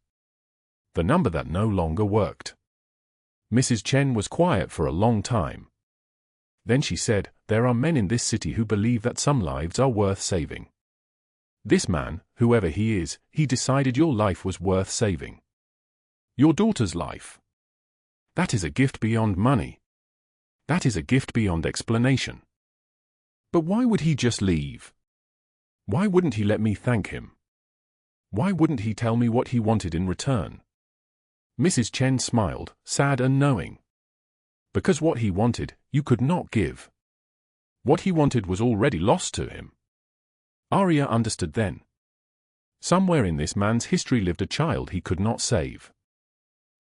The number that no longer worked. Mrs. Chen was quiet for a long time. Then she said, there are men in this city who believe that some lives are worth saving. This man, whoever he is, he decided your life was worth saving. Your daughter's life. That is a gift beyond money. That is a gift beyond explanation. But why would he just leave? Why wouldn't he let me thank him? Why wouldn't he tell me what he wanted in return? Mrs. Chen smiled, sad and knowing. Because what he wanted, you could not give. What he wanted was already lost to him. Aria understood then. Somewhere in this man's history lived a child he could not save.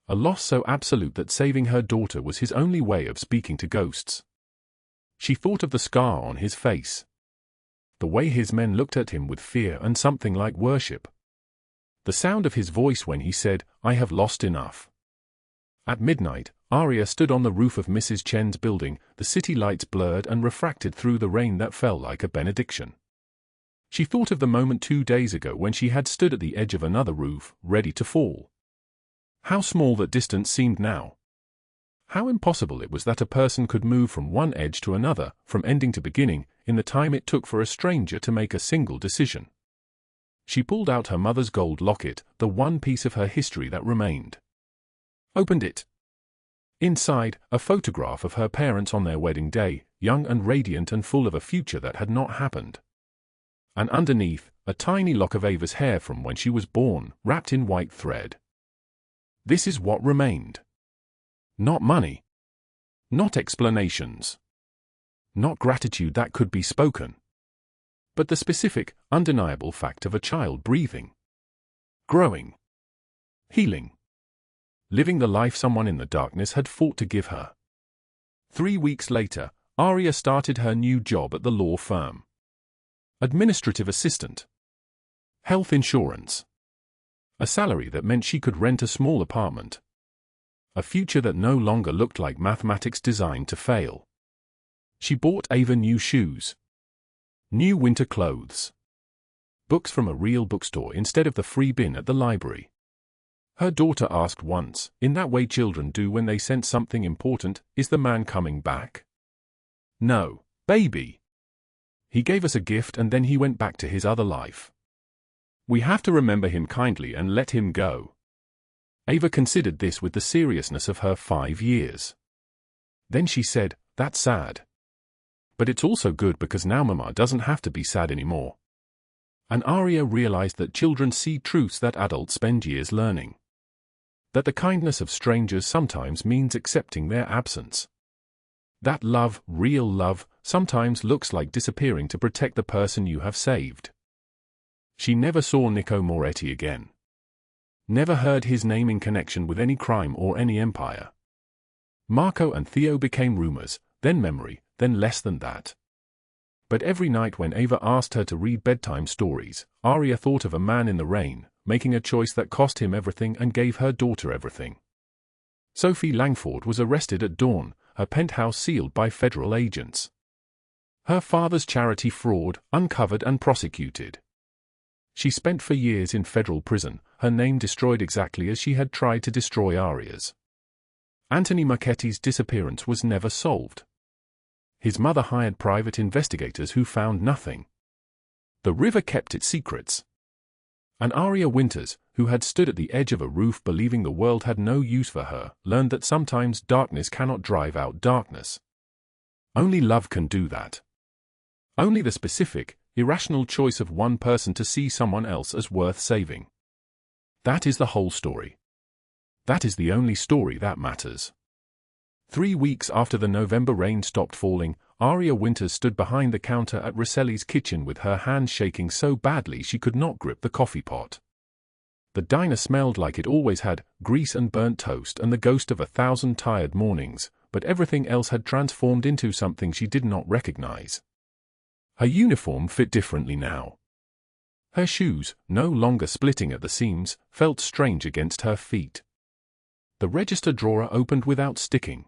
A loss so absolute that saving her daughter was his only way of speaking to ghosts. She thought of the scar on his face. The way his men looked at him with fear and something like worship. The sound of his voice when he said, I have lost enough. At midnight, Aria stood on the roof of Mrs. Chen's building, the city lights blurred and refracted through the rain that fell like a benediction. She thought of the moment 2 days ago when she had stood at the edge of another roof, ready to fall. How small that distance seemed now. How impossible it was that a person could move from one edge to another, from ending to beginning, in the time it took for a stranger to make a single decision. She pulled out her mother's gold locket, the one piece of her history that remained. Opened it. Inside, a photograph of her parents on their wedding day, young and radiant and full of a future that had not happened. And underneath, a tiny lock of Ava's hair from when she was born, wrapped in white thread. This is what remained. Not money. Not explanations. Not gratitude that could be spoken. But the specific, undeniable fact of a child breathing. Growing. Healing. Living the life someone in the darkness had fought to give her. 3 weeks later, Aria started her new job at the law firm. Administrative assistant. Health insurance. A salary that meant she could rent a small apartment. A future that no longer looked like mathematics designed to fail. She bought Ava new shoes. New winter clothes. Books from a real bookstore instead of the free bin at the library. Her daughter asked once, in that way children do when they sense something important, "Is the man coming back?" "No, baby. He gave us a gift and then he went back to his other life. We have to remember him kindly and let him go." Ava considered this with the seriousness of her 5 years. Then she said, "That's sad. But it's also good because now Mama doesn't have to be sad anymore." And Aria realized that children see truths that adults spend years learning. That the kindness of strangers sometimes means accepting their absence. That love, real love, sometimes looks like disappearing to protect the person you have saved. She never saw Nico Marchetti again. Never heard his name in connection with any crime or any empire. Marco and Theo became rumors, then memory, then less than that. But every night when Ava asked her to read bedtime stories, Aria thought of a man in the rain, making a choice that cost him everything and gave her daughter everything. Sophie Langford was arrested at dawn, her penthouse sealed by federal agents. Her father's charity fraud, uncovered and prosecuted. She spent for years in federal prison, her name destroyed exactly as she had tried to destroy Aria's. Anthony Marchetti's disappearance was never solved. His mother hired private investigators who found nothing. The river kept its secrets. And Aria Winters, who had stood at the edge of a roof believing the world had no use for her, learned that sometimes darkness cannot drive out darkness. Only love can do that. Only the specific, irrational choice of one person to see someone else as worth saving. That is the whole story. That is the only story that matters. 3 weeks after the November rain stopped falling, Aria Winters stood behind the counter at Rosselli's kitchen with her hands shaking so badly she could not grip the coffee pot. The diner smelled like it always had, grease and burnt toast and the ghost of 1,000 tired mornings, but everything else had transformed into something she did not recognize. Her uniform fit differently now. Her shoes, no longer splitting at the seams, felt strange against her feet. The register drawer opened without sticking.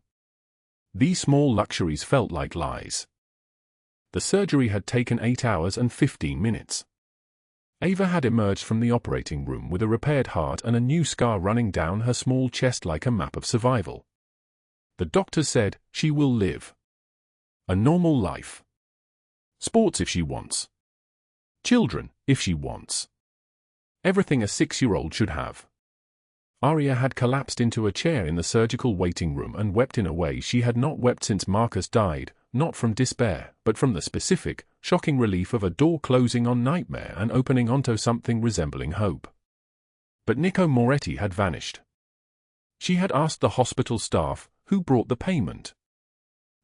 These small luxuries felt like lies. The surgery had taken 8 hours and 15 minutes. Ava had emerged from the operating room with a repaired heart and a new scar running down her small chest like a map of survival. The doctor said, she will live. A normal life. Sports if she wants. Children, if she wants. Everything a 6-year-old should have. Aria had collapsed into a chair in the surgical waiting room and wept in a way she had not wept since Marcus died, not from despair, but from the specific, shocking relief of a door closing on nightmare and opening onto something resembling hope. But Nico Marchetti had vanished. She had asked the hospital staff, who brought the payment.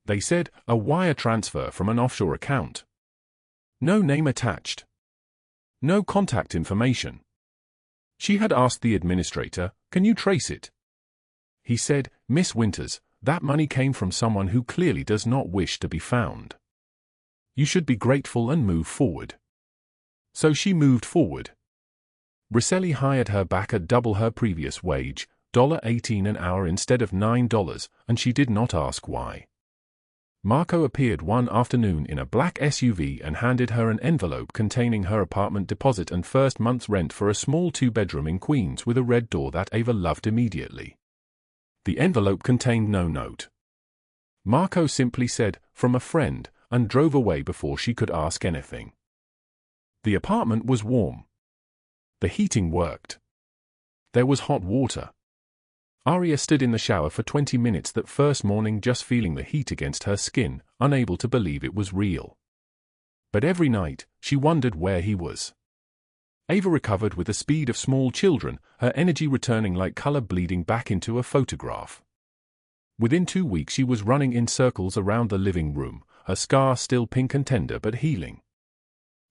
They said, a wire transfer from an offshore account. No name attached. No contact information. She had asked the administrator, can you trace it? He said, Miss Winters, that money came from someone who clearly does not wish to be found. You should be grateful and move forward. So she moved forward. Rosselli hired her back at double her previous wage, $18 an hour instead of $9, and she did not ask why. Marco appeared one afternoon in a black SUV and handed her an envelope containing her apartment deposit and first month's rent for a small two-bedroom in Queens with a red door that Ava loved immediately. The envelope contained no note. Marco simply said, "From a friend," and drove away before she could ask anything. The apartment was warm. The heating worked. There was hot water. Aria stood in the shower for 20 minutes that first morning, just feeling the heat against her skin, unable to believe it was real. But every night, she wondered where he was. Ava recovered with the speed of small children, her energy returning like color bleeding back into a photograph. Within 2 weeks she was running in circles around the living room, her scar still pink and tender but healing.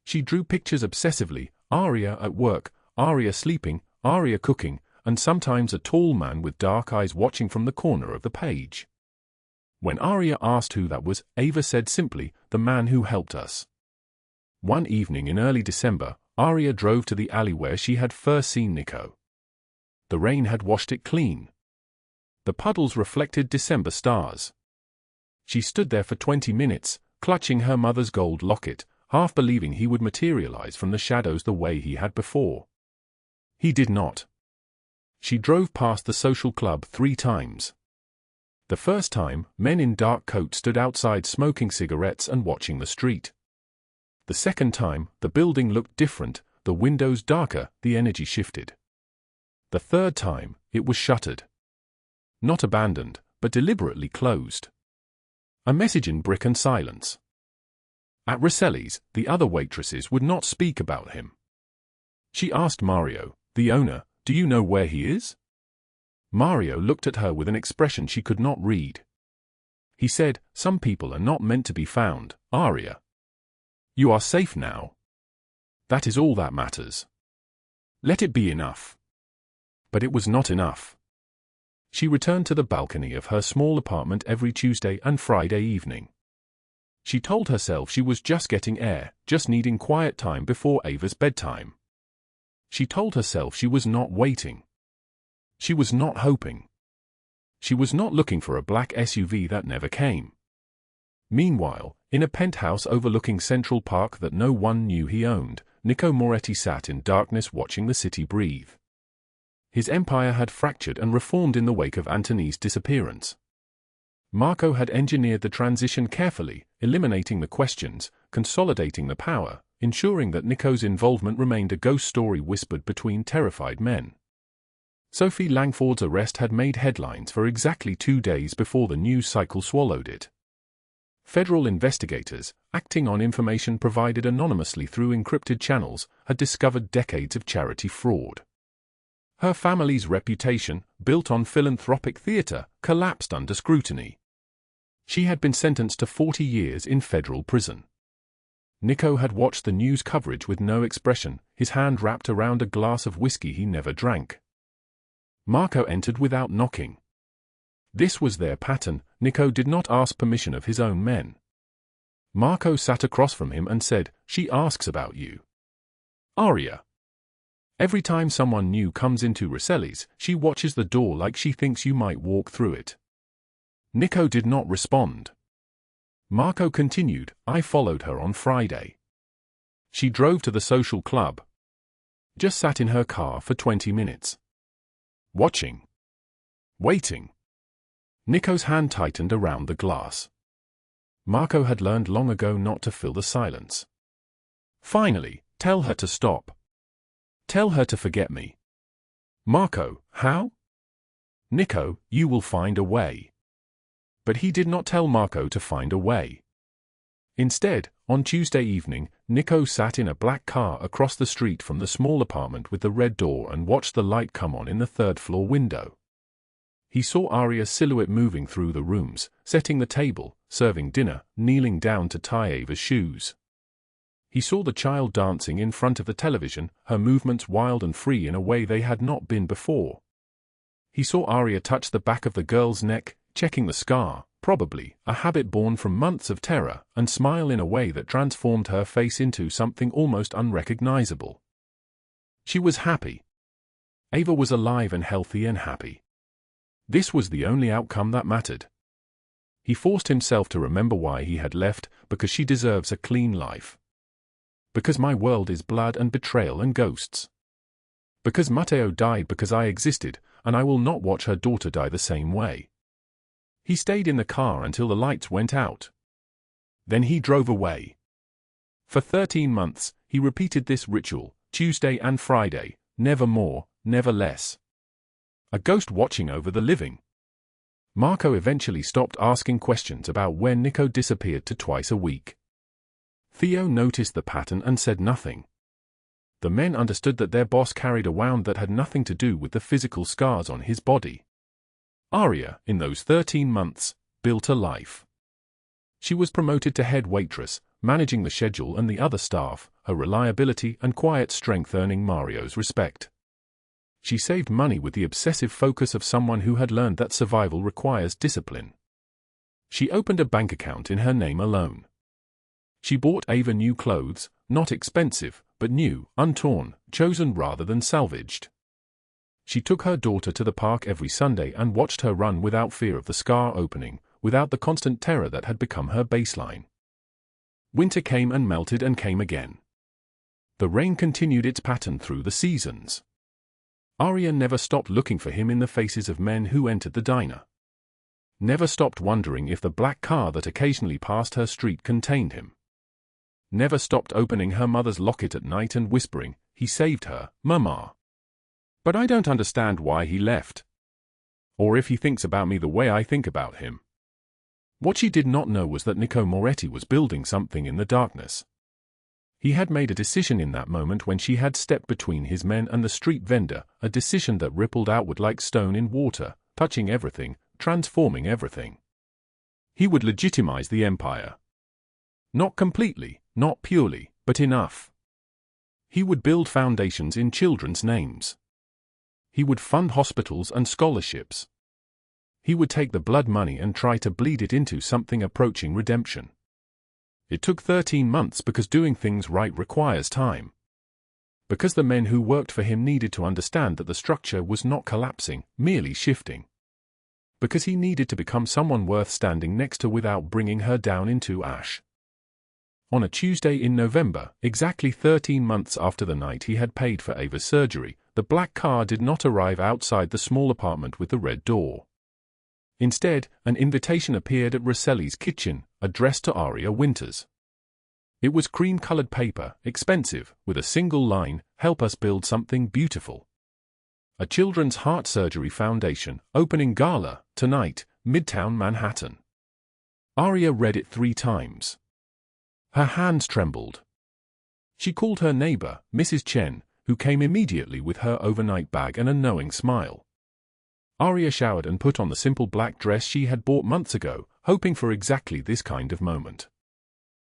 She drew pictures obsessively, Aria at work, Aria sleeping, Aria cooking, and sometimes a tall man with dark eyes watching from the corner of the page. When Aria asked who that was, Ava said simply, "The man who helped us." One evening in early December, Aria drove to the alley where she had first seen Nico. The rain had washed it clean. The puddles reflected December stars. She stood there for 20 minutes, clutching her mother's gold locket, half believing he would materialize from the shadows the way he had before. He did not. She drove past the social club 3 times. The first time, men in dark coats stood outside smoking cigarettes and watching the street. The second time, the building looked different, the windows darker, the energy shifted. The third time, it was shuttered. Not abandoned, but deliberately closed. A message in brick and silence. At Rosselli's, the other waitresses would not speak about him. She asked Mario, the owner, "Do you know where he is?" Mario looked at her with an expression she could not read. He said, "Some people are not meant to be found, Aria. You are safe now. That is all that matters. Let it be enough." But it was not enough. She returned to the balcony of her small apartment every Tuesday and Friday evening. She told herself she was just getting air, just needing quiet time before Ava's bedtime. She told herself she was not waiting. She was not hoping. She was not looking for a black SUV that never came. Meanwhile, in a penthouse overlooking Central Park that no one knew he owned, Nico Moretti sat in darkness watching the city breathe. His empire had fractured and reformed in the wake of Antoni's disappearance. Marco had engineered the transition carefully, eliminating the questions, consolidating the power, ensuring that Nico's involvement remained a ghost story whispered between terrified men. Sophie Langford's arrest had made headlines for exactly 2 days before the news cycle swallowed it. Federal investigators, acting on information provided anonymously through encrypted channels, had discovered decades of charity fraud. Her family's reputation, built on philanthropic theater, collapsed under scrutiny. She had been sentenced to 40 years in federal prison. Nico had watched the news coverage with no expression, his hand wrapped around a glass of whiskey he never drank. Marco entered without knocking. This was their pattern. Nico did not ask permission of his own men. Marco sat across from him and said, "She asks about you, Aria. Every time someone new comes into Rosselli's, she watches the door like she thinks you might walk through it." Nico did not respond. Marco continued, "I followed her on Friday. She drove to the social club. Just sat in her car for 20 minutes. Watching. Waiting." Nico's hand tightened around the glass. Marco had learned long ago not to fill the silence. "Finally, tell her to stop. Tell her to forget me." "Marco, how?" "Nico, you will find a way." But he did not tell Marco to find a way. Instead, on Tuesday evening, Nico sat in a black car across the street from the small apartment with the red door and watched the light come on in the third-floor window. He saw Aria's silhouette moving through the rooms, setting the table, serving dinner, kneeling down to tie Ava's shoes. He saw the child dancing in front of the television, her movements wild and free in a way they had not been before. He saw Aria touch the back of the girl's neck, checking the scar, probably a habit born from months of terror, and smile in a way that transformed her face into something almost unrecognizable. She was happy. Ava was alive and healthy and happy. This was the only outcome that mattered. He forced himself to remember why he had left, because she deserves a clean life. Because my world is blood and betrayal and ghosts. Because Matteo died because I existed, and I will not watch her daughter die the same way. He stayed in the car until the lights went out. Then he drove away. For 13 months, he repeated this ritual, Tuesday and Friday, never more, never less. A ghost watching over the living. Marco eventually stopped asking questions about when Nico disappeared to twice a week. Theo noticed the pattern and said nothing. The men understood that their boss carried a wound that had nothing to do with the physical scars on his body. Aria, in those 13 months, built a life. She was promoted to head waitress, managing the schedule and the other staff, her reliability and quiet strength earning Mario's respect. She saved money with the obsessive focus of someone who had learned that survival requires discipline. She opened a bank account in her name alone. She bought Ava new clothes, not expensive, but new, untorn, chosen rather than salvaged. She took her daughter to the park every Sunday and watched her run without fear of the scar opening, without the constant terror that had become her baseline. Winter came and melted and came again. The rain continued its pattern through the seasons. Aria never stopped looking for him in the faces of men who entered the diner. Never stopped wondering if the black car that occasionally passed her street contained him. Never stopped opening her mother's locket at night and whispering, "He saved her, Mama. But I don't understand why he left. Or if he thinks about me the way I think about him." What she did not know was that Nico Marchetti was building something in the darkness. He had made a decision in that moment when she had stepped between his men and the street vendor, a decision that rippled outward like stone in water, touching everything, transforming everything. He would legitimize the empire. Not completely, not purely, but enough. He would build foundations in children's names. He would fund hospitals and scholarships. He would take the blood money and try to bleed it into something approaching redemption. It took 13 months because doing things right requires time. Because the men who worked for him needed to understand that the structure was not collapsing, merely shifting. Because he needed to become someone worth standing next to without bringing her down into ash. On a Tuesday in November, exactly 13 months after the night he had paid for Ava's surgery, the black car did not arrive outside the small apartment with the red door. Instead, an invitation appeared at Rosselli's kitchen, addressed to Aria Winters. It was cream-colored paper, expensive, with a single line, "Help us build something beautiful." A children's heart surgery foundation, opening gala, tonight, Midtown Manhattan. Aria read it 3 times. Her hands trembled. She called her neighbor, Mrs. Chen, who came immediately with her overnight bag and a knowing smile. Aria showered and put on the simple black dress she had bought months ago, hoping for exactly this kind of moment.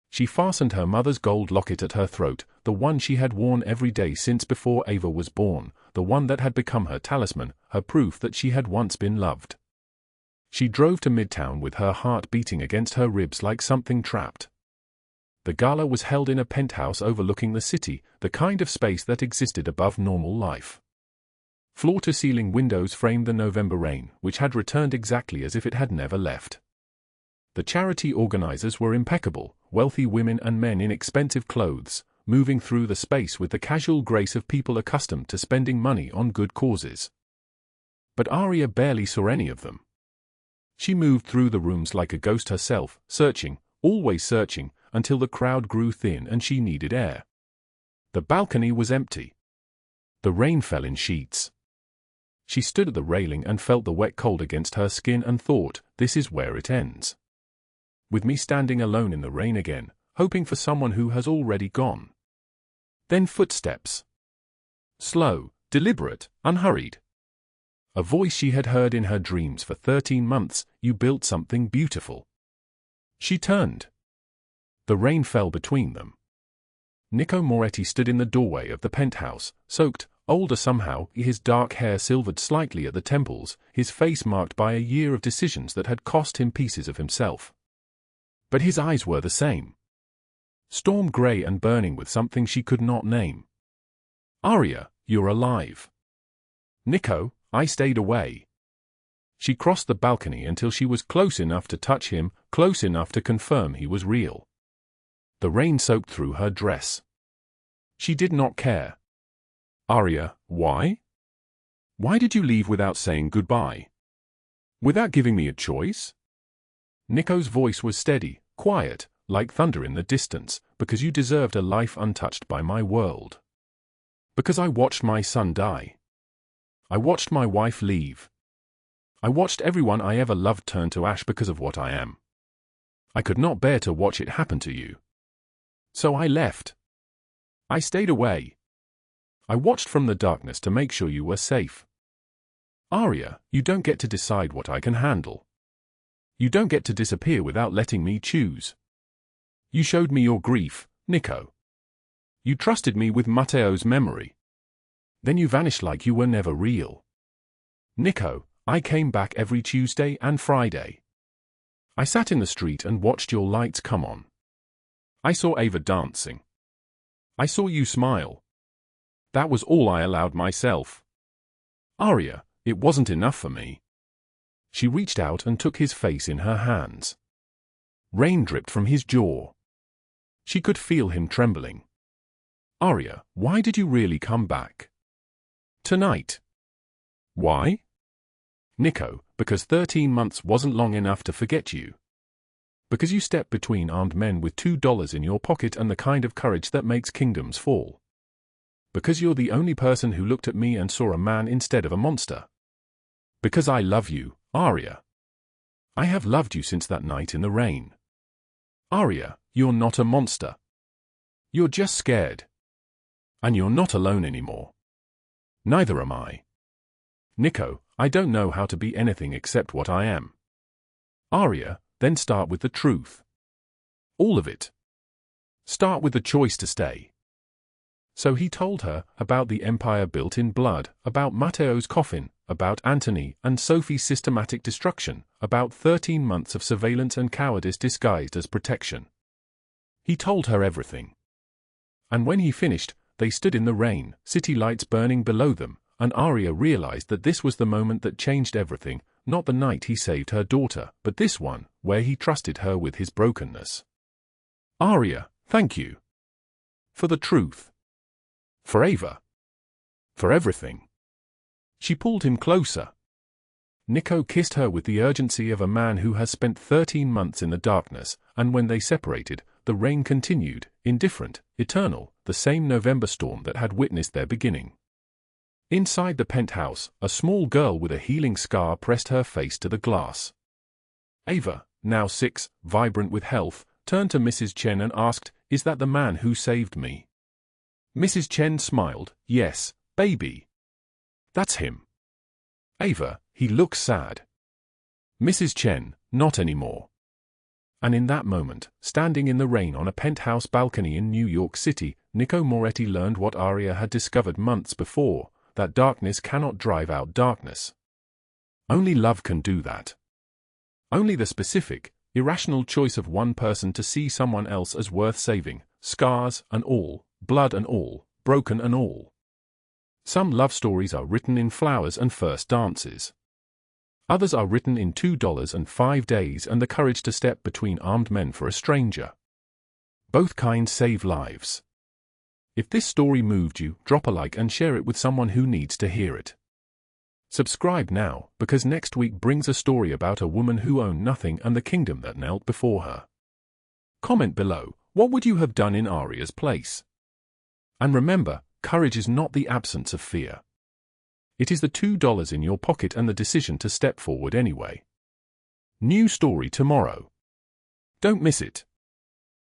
She fastened her mother's gold locket at her throat, the one she had worn every day since before Ava was born, the one that had become her talisman, her proof that she had once been loved. She drove to Midtown with her heart beating against her ribs like something trapped. The gala was held in a penthouse overlooking the city, the kind of space that existed above normal life. Floor-to-ceiling windows framed the November rain, which had returned exactly as if it had never left. The charity organizers were impeccable, wealthy women and men in expensive clothes, moving through the space with the casual grace of people accustomed to spending money on good causes. But Aria barely saw any of them. She moved through the rooms like a ghost herself, searching, always searching, until the crowd grew thin and she needed air. The balcony was empty. The rain fell in sheets. She stood at the railing and felt the wet cold against her skin and thought, this is where it ends. With me standing alone in the rain again, hoping for someone who has already gone. Then footsteps. Slow, deliberate, unhurried. A voice she had heard in her dreams for 13 months, "You built something beautiful." She turned. The rain fell between them. Nico Marchetti stood in the doorway of the penthouse, soaked, older somehow, his dark hair silvered slightly at the temples, his face marked by a year of decisions that had cost him pieces of himself. But his eyes were the same. Storm grey and burning with something she could not name. "Aria, you're alive." "Nico, I stayed away." She crossed the balcony until she was close enough to touch him, close enough to confirm he was real. The rain soaked through her dress. She did not care. Aria, why? Why did you leave without saying goodbye? Without giving me a choice? Nico's voice was steady, quiet, like thunder in the distance, because you deserved a life untouched by my world. Because I watched my son die. I watched my wife leave. I watched everyone I ever loved turn to ash because of what I am. I could not bear to watch it happen to you. So I left. I stayed away. I watched from the darkness to make sure you were safe. Aria, you don't get to decide what I can handle. You don't get to disappear without letting me choose. You showed me your grief, Nico. You trusted me with Matteo's memory. Then you vanished like you were never real. Nico, I came back every Tuesday and Friday. I sat in the street and watched your lights come on. I saw Ava dancing. I saw you smile. That was all I allowed myself. Aria, it wasn't enough for me. She reached out and took his face in her hands. Rain dripped from his jaw. She could feel him trembling. Aria, why did you really come back? Tonight. Why? Nico, because 13 months wasn't long enough to forget you. Because you stepped between armed men with $2 in your pocket and the kind of courage that makes kingdoms fall. Because you're the only person who looked at me and saw a man instead of a monster. Because I love you, Aria. I have loved you since that night in the rain. Aria, you're not a monster. You're just scared. And you're not alone anymore. Neither am I. Nico, I don't know how to be anything except what I am. Aria, then start with the truth. All of it. Start with the choice to stay. So he told her about the empire built in blood, about Matteo's coffin, about Anthony and Sophie's systematic destruction, about 13 months of surveillance and cowardice disguised as protection. He told her everything. And when he finished, they stood in the rain, city lights burning below them, and Aria realized that this was the moment that changed everything, not the night he saved her daughter, but this one, where he trusted her with his brokenness. Aria, thank you. For the truth. For Ava. For everything. She pulled him closer. Nico kissed her with the urgency of a man who has spent 13 months in the darkness, and when they separated, the rain continued, indifferent, eternal, the same November storm that had witnessed their beginning. Inside the penthouse, a small girl with a healing scar pressed her face to the glass. Ava, now 6, vibrant with health, turned to Mrs. Chen and asked, "Is that the man who saved me?" Mrs. Chen smiled, "Yes, baby. That's him." Ava, he looks sad. Mrs. Chen, not anymore. And in that moment, standing in the rain on a penthouse balcony in New York City, Nico Marchetti learned what Aria had discovered months before, that darkness cannot drive out darkness. Only love can do that. Only the specific, irrational choice of one person to see someone else as worth saving, scars and all, blood and all, broken and all. Some love stories are written in flowers and first dances. Others are written in $2 and 5 days and the courage to step between armed men for a stranger. Both kinds save lives. If this story moved you, drop a like and share it with someone who needs to hear it. Subscribe now, because next week brings a story about a woman who owned nothing and the kingdom that knelt before her. Comment below, what would you have done in Aria's place? And remember, courage is not the absence of fear. It is the $2 in your pocket and the decision to step forward anyway. New story tomorrow. Don't miss it.